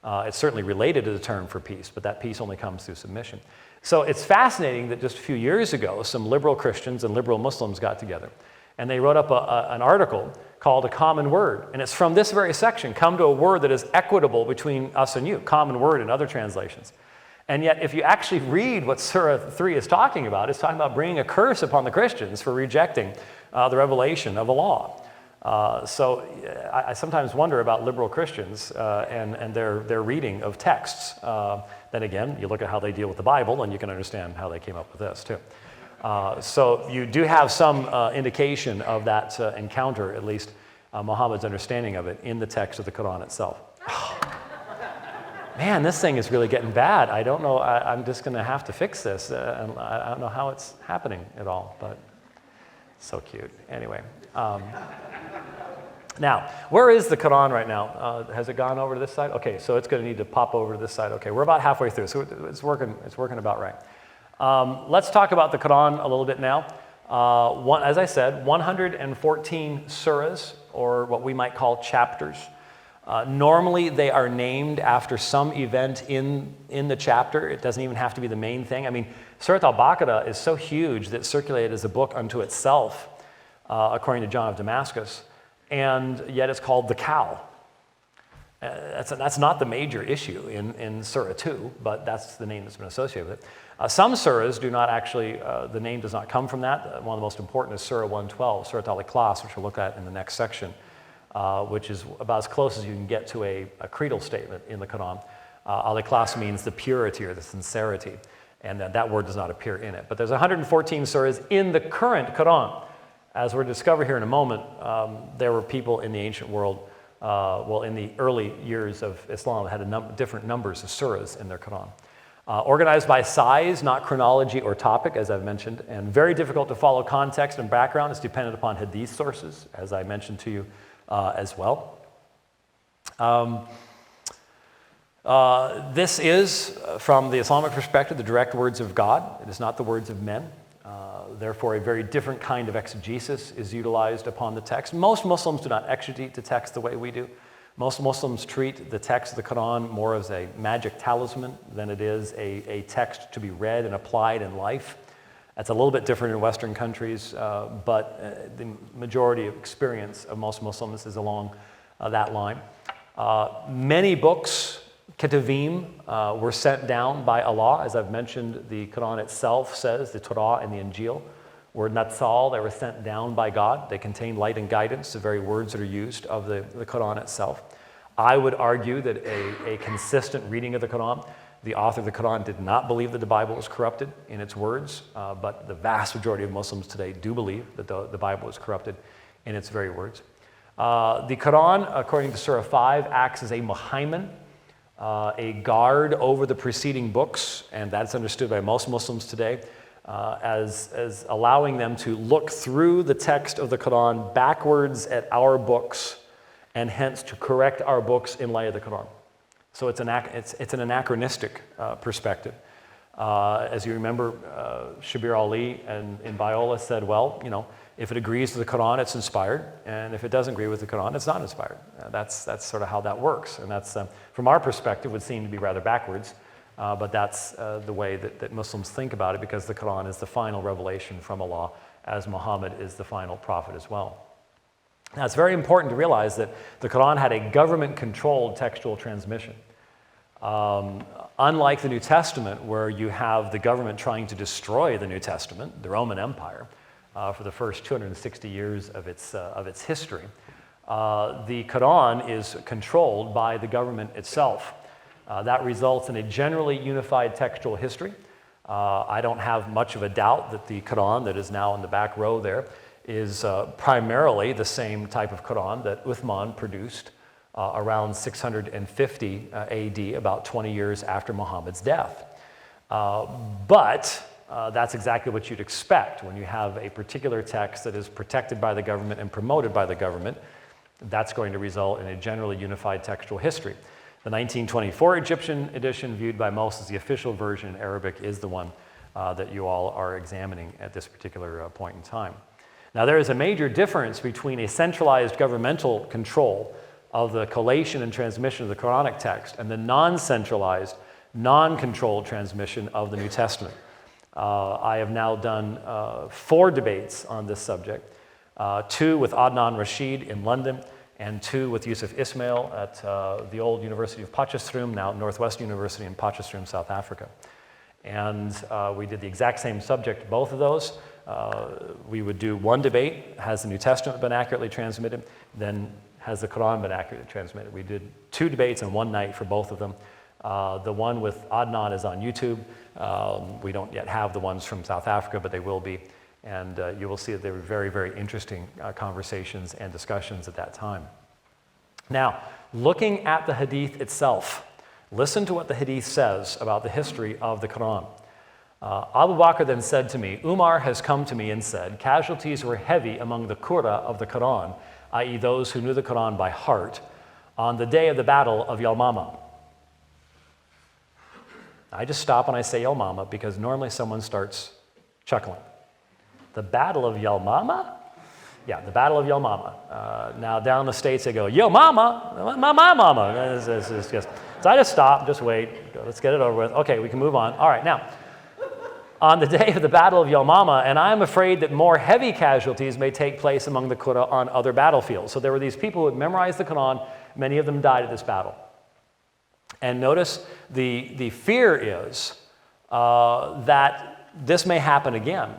It's certainly related to the term for peace, but that peace only comes through submission. So it's fascinating that just a few years ago, some liberal Christians and liberal Muslims got together, and they wrote up an article called A Common Word. And it's from this very section, come to a word that is equitable between us and you, common word in other translations. And yet, if you actually read what Surah 3 is talking about, it's talking about bringing a curse upon the Christians for rejecting the revelation of Allah. So I sometimes wonder about liberal Christians and their reading of texts. Then again, you look at how they deal with the Bible, and you can understand how they came up with this too. So you do have some indication of that encounter, at least Muhammad's understanding of it, in the text of the Quran itself. Man, this thing is really getting bad. I don't know. I'm just going to have to fix this. And I don't know how it's happening at all, but so cute. Anyway. Now, where is the Quran right now? Has it gone over to this side? Okay, so it's going to need to pop over to this side. Okay, we're about halfway through, so it's working about right. Let's talk about the Quran a little bit now. As I said, 114 surahs, or what we might call chapters. Normally, they are named after some event in the chapter. It doesn't even have to be the main thing. I mean, Surah Al-Baqarah is so huge that it's circulated as a book unto itself, according to John of Damascus, and yet it's called the cow. That's not the major issue in Surah 2, but that's the name that's been associated with it. Some surahs do not actually, the name does not come from that. One of the most important is Surah 112, Surah Al-Ikhlas, which we'll look at in the next section, which is about as close as you can get to a creedal statement in the Quran. Al-Ikhlas means the purity or the sincerity, and that word does not appear in it. But there's 114 surahs in the current Quran. As we'll discover here in a moment, there were people in the ancient world, in the early years of Islam, that had different numbers of surahs in their Quran. Organized by size, not chronology or topic, as I've mentioned, and very difficult to follow context and background. It's dependent upon hadith sources, as I mentioned to you as well. This is, from the Islamic perspective, the direct words of God. It is not the words of men. Therefore, a very different kind of exegesis is utilized upon the text. Most Muslims do not exegete the text the way we do. Most Muslims treat the text of the Quran more as a magic talisman than it is a text to be read and applied in life. That's a little bit different in Western countries, but the majority of experience of most Muslims is along that line. Many books, Ketuvim, were sent down by Allah. As I've mentioned, the Quran itself says, the Torah and the Injil were nazzal, they were sent down by God. They contain light and guidance, the very words that are used of the Quran itself. I would argue that a consistent reading of the Quran, the author of the Quran did not believe that the Bible was corrupted in its words, but the vast majority of Muslims today do believe that the Bible is corrupted in its very words. The Quran, according to Surah 5, acts as a muhaimin, a guard over the preceding books, and that's understood by most Muslims today as allowing them to look through the text of the Quran backwards at our books, and hence to correct our books in light of the Quran. So it's an anachronistic perspective. As you remember, Shabir Ali in Biola said, well, if it agrees with the Quran, it's inspired, and if it doesn't agree with the Quran, it's not inspired. That's sort of how that works, and that's, from our perspective, would seem to be rather backwards, but that's the way that Muslims think about it, because the Quran is the final revelation from Allah, as Muhammad is the final prophet as well. Now, it's very important to realize that the Quran had a government-controlled textual transmission. Unlike the New Testament, where you have the government trying to destroy the New Testament, the Roman Empire, for the first 260 years of its history, the Quran is controlled by the government itself. That results in a generally unified textual history. I don't have much of a doubt that the Quran that is now in the back row there is primarily the same type of Quran that Uthman produced around 650 AD, about 20 years after Muhammad's death. But that's exactly what you'd expect when you have a particular text that is protected by the government and promoted by the government. That's going to result in a generally unified textual history. The 1924 Egyptian edition, viewed by most as the official version in Arabic, is the one that you all are examining at this particular point in time. Now, there is a major difference between a centralized governmental control of the collation and transmission of the Quranic text and the non-centralized, non-controlled transmission of the New Testament. I have now done 4 debates on this subject, 2 with Adnan Rashid in London, and 2 with Yusuf Ismail at the old University of Potchefstroom, now Northwestern University in Potchefstroom, South Africa. And we did the exact same subject, both of those. We would do one debate, has the New Testament been accurately transmitted? Then has the Quran been accurately transmitted? We did 2 debates in one night for both of them. The one with Adnan is on YouTube. We don't yet have the ones from South Africa, but they will be. And you will see that they were very, very interesting conversations and discussions at that time. Now, looking at the Hadith itself, listen to what the Hadith says about the history of the Quran. Abu Bakr then said to me, Umar has come to me and said, casualties were heavy among the Qurra of the Quran, i.e. those who knew the Quran by heart, on the day of the battle of Yamama. I just stop and I say Yamama because normally someone starts chuckling. The Battle of Yamama? Yeah, the Battle of Yamama. Now down in the States they go, Yo mama, my mama. So I just stop, just wait, let's get it over with. Okay, we can move on. All right, now, on the day of the Battle of Yamama, and I'm afraid that more heavy casualties may take place among the Qurra on other battlefields. So there were these people who had memorized the Quran, many of them died at this battle. And notice the fear is that this may happen again,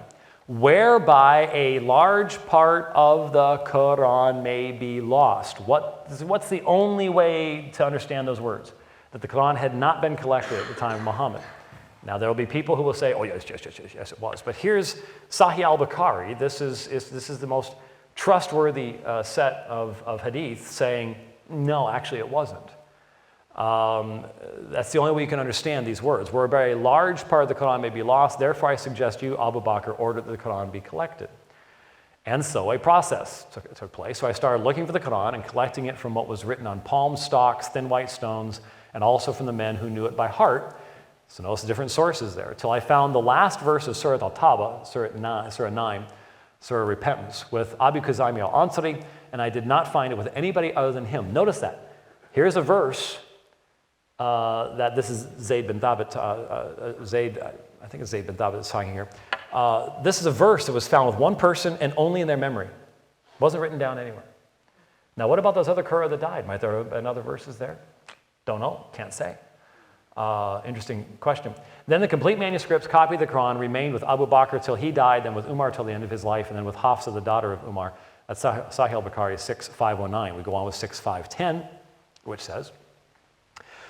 whereby a large part of the Quran may be lost. What's the only way to understand those words? That the Quran had not been collected at the time of Muhammad. Now, there will be people who will say, oh, yes, it was. But here's Sahih al-Bukhari. This is the most trustworthy set of hadith saying, no, actually it wasn't. That's the only way you can understand these words. Whereby a large part of the Quran may be lost, therefore I suggest you, Abu Bakr, ordered that the Quran be collected. And so a process took place. So I started looking for the Quran and collecting it from what was written on palm stalks, thin white stones, and also from the men who knew it by heart. So notice the different sources there, till I found the last verse of Surah Al-Tawbah, Surah 9, Surah Repentance, with Abu Kazami al-Ansari, and I did not find it with anybody other than him. Notice that. Here's a verse that this is Zayd bin Thabit, I think it's Zayd bin Thabit that's talking here. This is a verse that was found with one person and only in their memory. Wasn't written down anywhere. Now, what about those other Qur'an that died? Might there have been other verses there? Don't know, can't say. Interesting question. Then the complete manuscripts, copy of the Quran, remained with Abu Bakr till he died, then with Umar till the end of his life, and then with Hafsa, the daughter of Umar. That's Sahih al-Bukhari 6519. We go on with 6510, which says,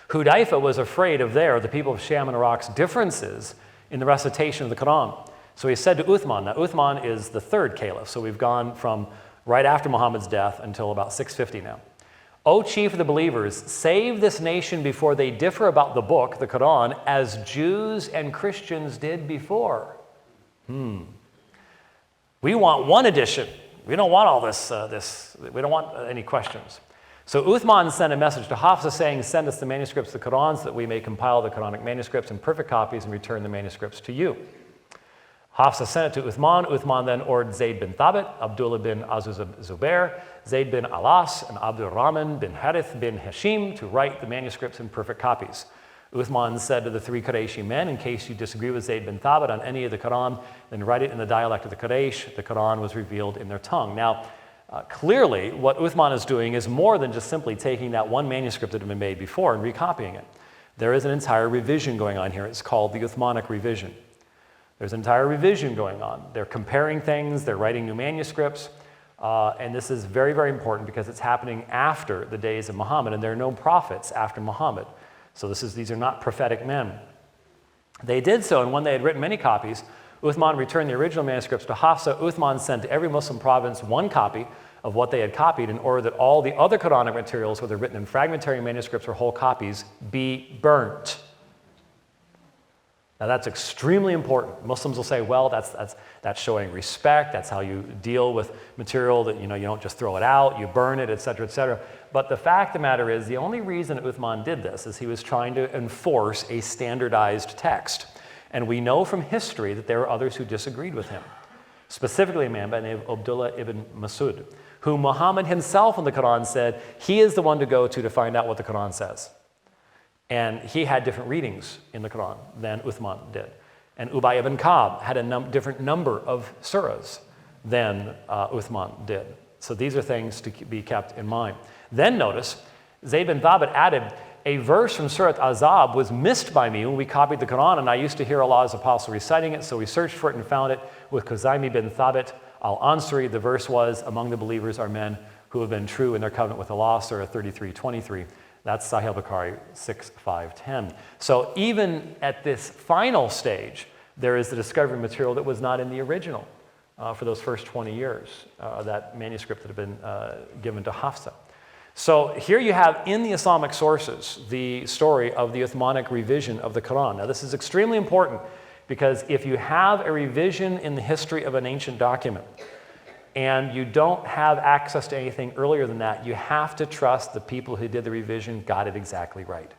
Hudayfa was afraid of the people of Sham and Iraq's differences in the recitation of the Quran. So he said to Uthman, now Uthman is the third caliph, so we've gone from right after Muhammad's death until about 650 now. O chief of the believers, save this nation before they differ about the book, the Quran, as Jews and Christians did before. We want one edition. We don't want all this. We don't want any questions. So Uthman sent a message to Hafsa saying, send us the manuscripts of the Quran so that we may compile the Quranic manuscripts in perfect copies and return the manuscripts to you. Hafsa sent it to Uthman. Uthman then ordered Zayd bin Thabit, Abdullah bin Aziz Zubair, Zayd bin Alas, and Abdul Rahman bin Harith bin Hashim to write the manuscripts in perfect copies. Uthman said to the three Qurayshi men, in case you disagree with Zayd bin Thabit on any of the Quran, then write it in the dialect of the Quraysh. The Quran was revealed in their tongue. Now, clearly, what Uthman is doing is more than just simply taking that one manuscript that had been made before and recopying it. There is an entire revision going on here. It's called the Uthmanic revision. There's an entire revision going on. They're comparing things, they're writing new manuscripts, and this is very, very important because it's happening after the days of Muhammad, and there are no prophets after Muhammad. So these are not prophetic men. They did so, and when they had written many copies, Uthman returned the original manuscripts to Hafsa. Uthman sent to every Muslim province one copy of what they had copied in order that all the other Quranic materials, whether written in fragmentary manuscripts or whole copies, be burnt. Now that's extremely important. Muslims will say, well, that's showing respect. That's how you deal with material that you don't just throw it out, you burn it, et cetera, et cetera. But the fact of the matter is, the only reason Uthman did this is he was trying to enforce a standardized text. And we know from history that there were others who disagreed with him. Specifically a man by the name of Abdullah ibn Masud, who Muhammad himself in the Quran said he is the one to go to find out what the Quran says. And he had different readings in the Quran than Uthman did. And Ubay ibn Ka'b had a different number of surahs than Uthman did. So these are things to be kept in mind. Then notice, Zayd bin Thabit added, a verse from Surah Azab was missed by me when we copied the Quran, and I used to hear Allah's apostle reciting it, so we searched for it and found it with Khuzaimi bin Thabit al-Ansari. The verse was, among the believers are men who have been true in their covenant with Allah, Surah 33:23. That's Sahih al-Bukhari 6510. So even at this final stage, there is the discovery of material that was not in the original for those first 20 years, that manuscript that had been given to Hafsa. So here you have in the Islamic sources the story of the Uthmanic revision of the Quran. Now this is extremely important because if you have a revision in the history of an ancient document, and you don't have access to anything earlier than that, you have to trust the people who did the revision got it exactly right.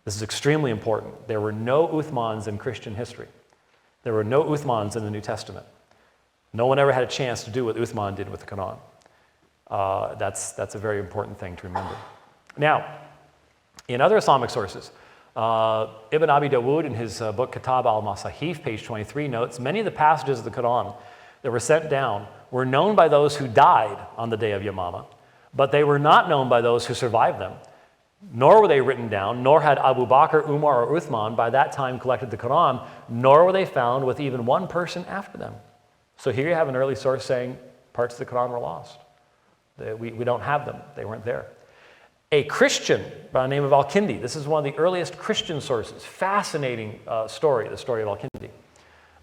This is extremely important. There were no Uthmans in Christian history. There were no Uthmans in the New Testament. No one ever had a chance to do what Uthman did with the Quran. That's a very important thing to remember. Now, in other Islamic sources, Ibn Abi Dawood in his book Kitab al-Masahif, page 23, notes, many of the passages of the Quran that were sent down were known by those who died on the day of Yamama, but they were not known by those who survived them, nor were they written down, nor had Abu Bakr, Umar, or Uthman by that time collected the Quran, nor were they found with even one person after them. So here you have an early source saying parts of the Quran were lost. We don't have them. They weren't there. A Christian by the name of Al-Kindi, this is one of the earliest Christian sources, fascinating story, the story of Al-Kindi.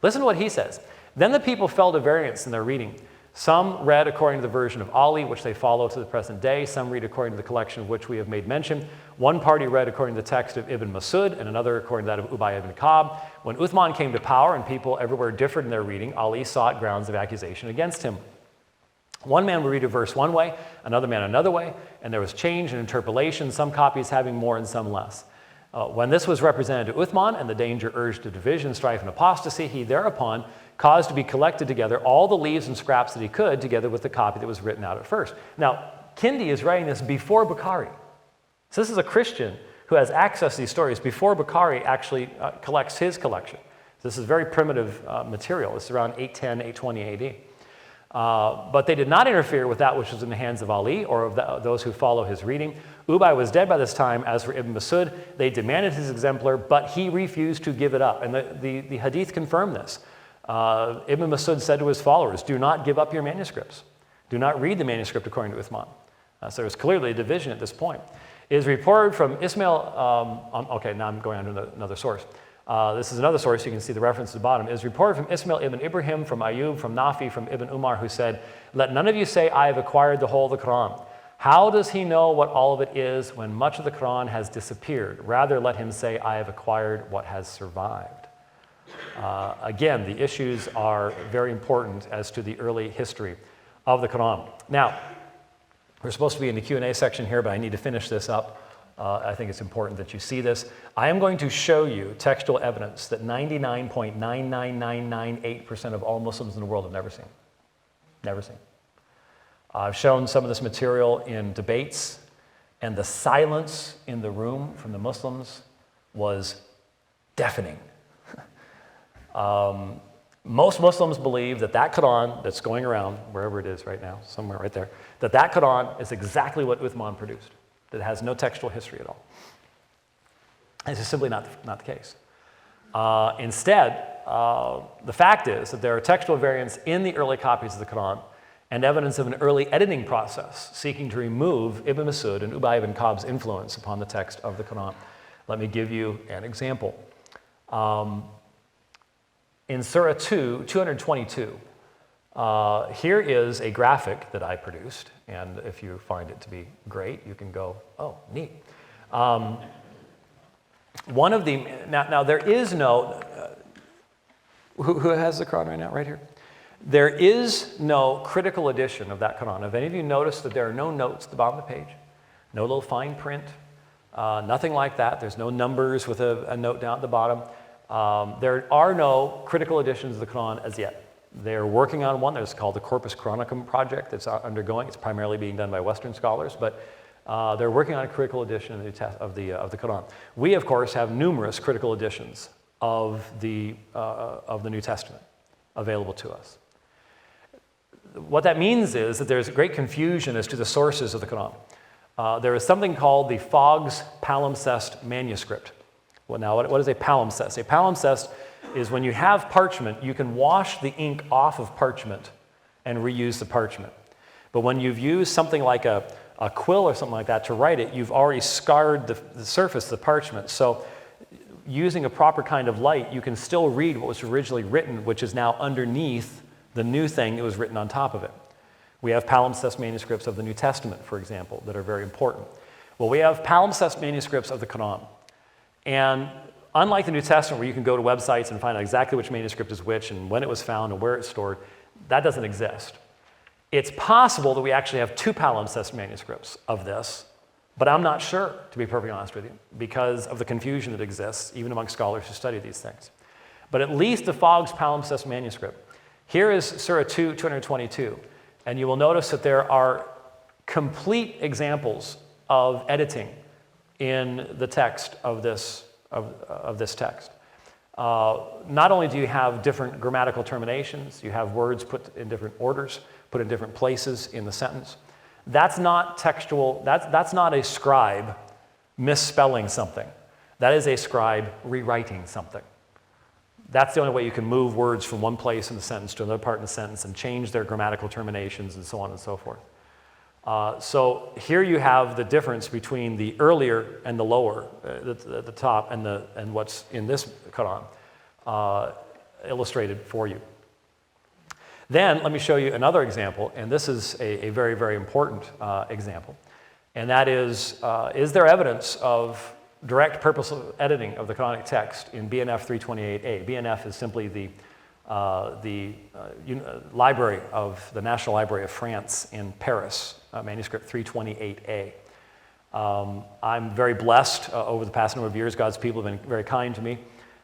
Listen to what he says. Then the people fell to variance in their reading. Some read according to the version of Ali, which they follow to the present day. Some read according to the collection of which we have made mention. One party read according to the text of Ibn Masud, and another according to that of Ubay ibn Ka'b. When Uthman came to power and people everywhere differed in their reading, Ali sought grounds of accusation against him. One man would read a verse one way, another man another way, and there was change and interpolation, some copies having more and some less. When this was represented to Uthman and the danger urged to division, strife, and apostasy, he thereupon caused to be collected together all the leaves and scraps that he could, together with the copy that was written out at first. Now, Kindi is writing this before Bukhari. So this is a Christian who has access to these stories before Bukhari actually collects his collection. This is very primitive material. It's around 810, 820 AD. But they did not interfere with that which was in the hands of Ali or of those who follow his reading. Ubay was dead by this time. As for Ibn Masud, they demanded his exemplar, but he refused to give it up. And the hadith confirmed this. Ibn Masud said to his followers, do not give up your manuscripts. Do not read the manuscript according to Uthman. So there's clearly a division at this point. It is reported from Ismail, okay, now I'm going on to another source. This is another source, you can see the reference at the bottom. It is reported from Ismail ibn Ibrahim, from Ayub, from Nafi, from Ibn Umar, who said, let none of you say, I have acquired the whole of the Quran. How does he know what all of it is when much of the Quran has disappeared? Rather, let him say, I have acquired what has survived. Again, the issues are very important as to the early history of the Quran. Now, we're supposed to be in the Q&A section here, but I need to finish this up. I think it's important that you see this. I am going to show you textual evidence that 99.99998% of all Muslims in the world have never seen. Never seen. I've shown some of this material in debates, and the silence in the room from the Muslims was deafening. Most Muslims believe that that Quran that's going around, wherever it is right now, somewhere right there, that Quran is exactly what Uthman produced. That has no textual history at all. This is simply not the case. Instead, the fact is that there are textual variants in the early copies of the Quran and evidence of an early editing process seeking to remove Ibn Masud and Ubay ibn Ka'b's influence upon the text of the Quran. Let me give you an example. In Surah 2, 222, here is a graphic that I produced, and if you find it to be great, you can go, oh, neat. One of the, now there is no, who has the Quran right now, right here? There is no critical edition of that Quran. Have any of you noticed that there are no notes at the bottom of the page? No little fine print, nothing like that. There's no numbers with a note down at the bottom. There are no critical editions of the Quran as yet. They're working on one that's called the Corpus Chronicum project that's undergoing. It's primarily being done by Western scholars, but they're working on a critical edition of the Quran. We, of course, have numerous critical editions of the New Testament available to us. What that means is that there's great confusion as to the sources of the Quran. There is something called the Fogg's Palimpsest Manuscript. Well, now, what is a palimpsest? A palimpsest is when you have parchment, you can wash the ink off of parchment and reuse the parchment. But when you've used something like a quill or something like that to write it, you've already scarred the surface of the parchment. So using a proper kind of light, you can still read what was originally written, which is now underneath the new thing that was written on top of it. We have palimpsest manuscripts of the New Testament, for example, that are very important. Well, we have palimpsest manuscripts of the Quran. And unlike the New Testament, where you can go to websites and find out exactly which manuscript is which and when it was found and where it's stored, that doesn't exist. It's possible that we actually have two palimpsest manuscripts of this, but I'm not sure, to be perfectly honest with you, because of the confusion that exists, even among scholars who study these things. But at least the Fogg's palimpsest manuscript. Here is Surah 2, 222, and you will notice that there are complete examples of editing in the text of this text. Not only do you have different grammatical terminations, you have words put in different orders, put in different places in the sentence. That's not textual, that's not a scribe misspelling something. That is a scribe rewriting something. That's the only way you can move words from one place in the sentence to another part in the sentence and change their grammatical terminations and so on and so forth. So here you have the difference between the earlier and the lower, the top, and what's in this Quran illustrated for you. Then let me show you another example, and this is a very, very important example. And that is there evidence of direct purposeful editing of the Quranic text in BNF 328A? BNF is simply the library of the National Library of France in Paris, manuscript 328A. I'm very blessed over the past number of years. God's people have been very kind to me.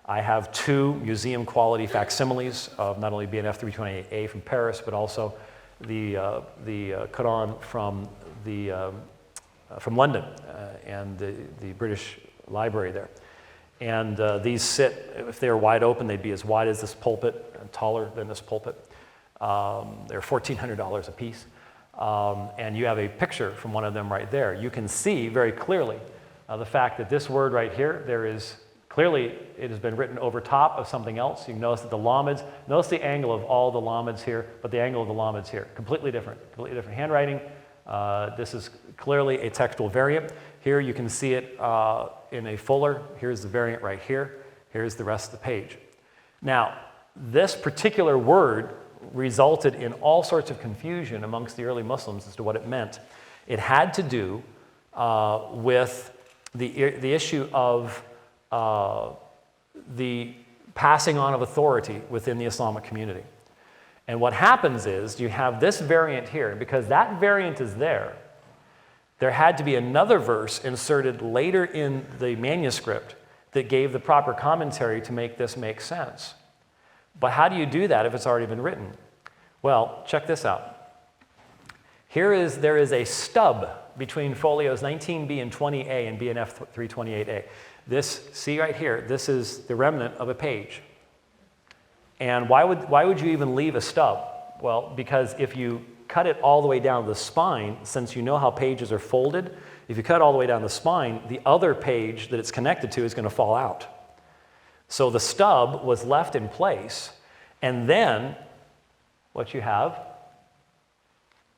I have two museum quality facsimiles of not only BNF 328A from Paris, but also the Quran from London and the British Library there. And these sit, if they were wide open, they'd be as wide as this pulpit, and taller than this pulpit. They're $1,400 a piece. And you have a picture from one of them right there. You can see very clearly the fact that this word right here, there is clearly, it has been written over top of something else. You can notice that the lamids, notice the angle of all the lamids here, but the angle of the lamids here, completely different handwriting. This is clearly a textual variant. Here you can see it in a fuller. Here's the variant right here. Here's the rest of the page. Now, this particular word resulted in all sorts of confusion amongst the early Muslims as to what it meant. It had to do with the issue of the passing on of authority within the Islamic community. And what happens is you have this variant here, and because that variant is there had to be another verse inserted later in the manuscript that gave the proper commentary to make this make sense. But how do you do that if it's already been written? Well, check this out. There is a stub between folios 19b and 20a and BNF 328a. This, see right here, this is the remnant of a page. And why would you even leave a stub? Well, because if you cut it all the way down the spine, since you know how pages are folded, if you cut all the way down the spine, the other page that it's connected to is going to fall out. So the stub was left in place, and then what you have,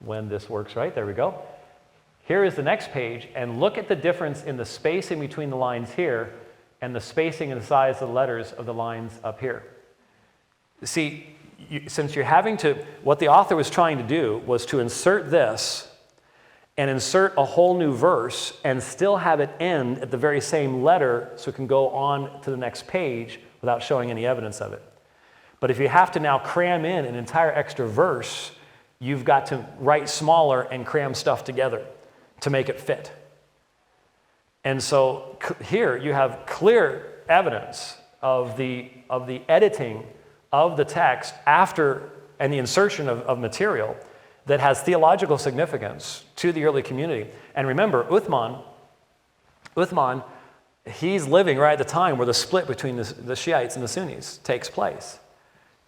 when this works right, there we go. Here is the next page, and look at the difference in the spacing between the lines here and the spacing and the size of the letters of the lines up here. See, since you're having to, what the author was trying to do was to insert this and insert a whole new verse and still have it end at the very same letter so it can go on to the next page without showing any evidence of it. But if you have to now cram in an entire extra verse, you've got to write smaller and cram stuff together to make it fit. And so here you have clear evidence of the editing of the text after and the insertion of material that has theological significance to the early community. And remember, Uthman, he's living right at the time where the split between the Shiites and the Sunnis takes place.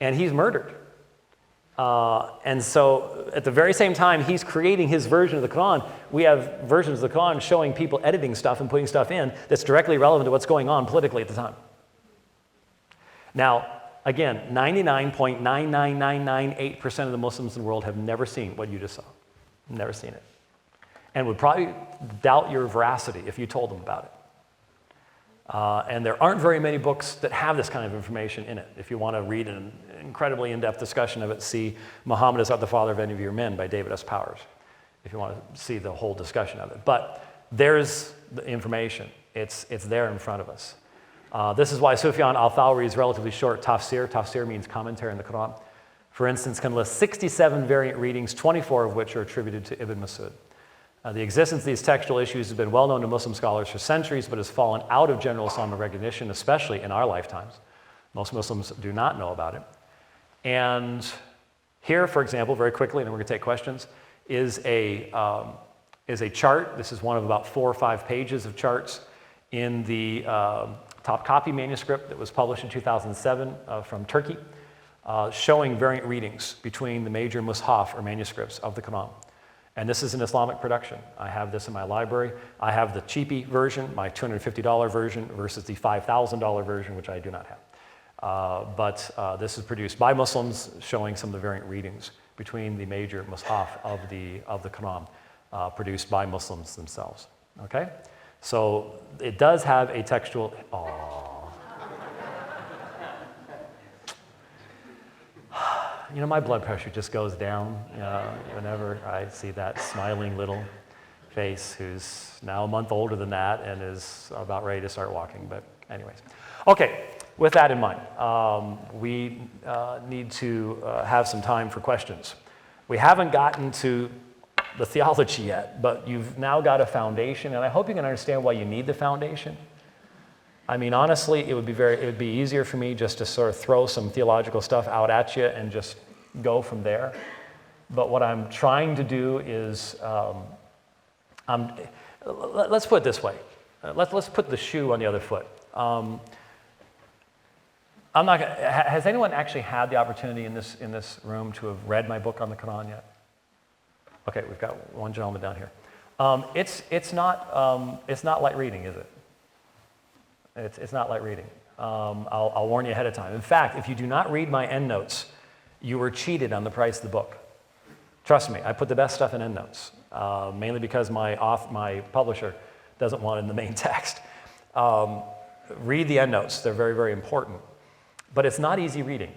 And he's murdered. And so at the very same time he's creating his version of the Quran, we have versions of the Quran showing people editing stuff and putting stuff in that's directly relevant to what's going on politically at the time. Now, again, 99.99998% of the Muslims in the world have never seen what you just saw. Never seen it. And would probably doubt your veracity if you told them about it. And there aren't very many books that have this kind of information in it. If you want to read an incredibly in-depth discussion of it, see Muhammad is not the father of any of your men by David S. Powers, if you want to see the whole discussion of it. But there's the information. It's there in front of us. This is why Sufyan al-Thawri's relatively short tafsir, tafsir means commentary in the Quran, for instance, can list 67 variant readings, 24 of which are attributed to Ibn Masud. The existence of these textual issues has been well known to Muslim scholars for centuries, but has fallen out of general Islamic recognition, especially in our lifetimes. Most Muslims do not know about it. And here, for example, very quickly, and then we're going to take questions, is a chart. This is one of about 4 or 5 pages of charts in the top copy manuscript that was published in 2007 from Turkey, showing variant readings between the major mushaf or manuscripts of the Quran. And this is an Islamic production. I have this in my library. I have the cheapy version, my $250 version, versus the $5,000 version, which I do not have. But this is produced by Muslims, showing some of the variant readings between the major mushaf of the Quran, produced by Muslims themselves. Okay? So it does have a textual. You know, my blood pressure just goes down whenever I see that smiling little face who's now a month older than that and is about ready to start walking. But anyways. Okay, with that in mind, we need to have some time for questions. We haven't gotten to the theology yet, but you've now got a foundation, and I hope you can understand why you need the foundation. I mean, honestly, it would be easier for me just to sort of throw some theological stuff out at you and just go from there. But what I'm trying to do is, let's put it this way. Let's put the shoe on the other foot. I'm not gonna, has anyone actually had the opportunity in this room to have read my book on the Quran yet? Okay, we've got one gentleman down here. It's not light reading, is it? It's not light reading. I'll warn you ahead of time. In fact, if you do not read my endnotes, you were cheated on the price of the book. Trust me, I put the best stuff in endnotes, mainly because my publisher doesn't want it in the main text. Read the endnotes; they're very, very important. But it's not easy reading.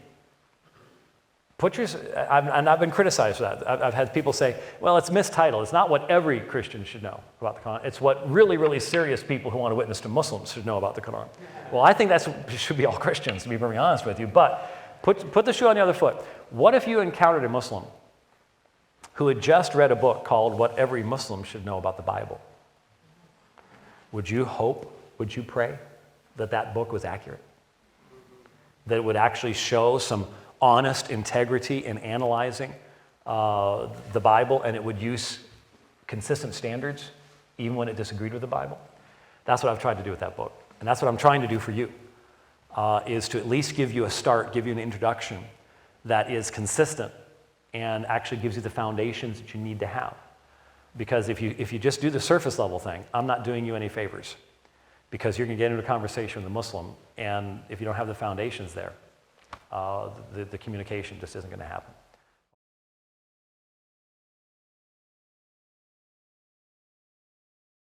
And I've been criticized for that. I've had people say, well, it's mistitled. It's not what every Christian should know about the Quran. It's what really, really serious people who want to witness to Muslims should know about the Quran. Well, I think that should be all Christians, to be very honest with you. But put the shoe on the other foot. What if you encountered a Muslim who had just read a book called What Every Muslim Should Know About the Bible? Would you pray that that book was accurate? That it would actually show some honest integrity in analyzing the Bible, and it would use consistent standards even when it disagreed with the Bible? That's what I've tried to do with that book. And that's what I'm trying to do for you, is to at least give you a start, give you an introduction that is consistent and actually gives you the foundations that you need to have. Because if you just do the surface level thing, I'm not doing you any favors. Because you're going to get into a conversation with a Muslim, and if you don't have the foundations there, the communication just isn't going to happen.